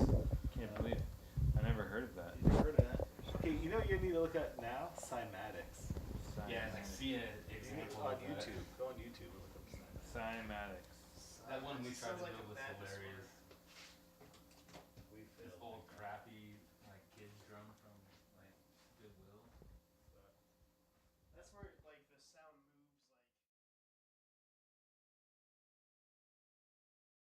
Can't believe I never heard of that. Okay, you know what you need to look at now? Cymatics. see an Go on YouTube. Go on YouTube and look up Cymatics. That one we tried Sounds to like build a was bad hilarious.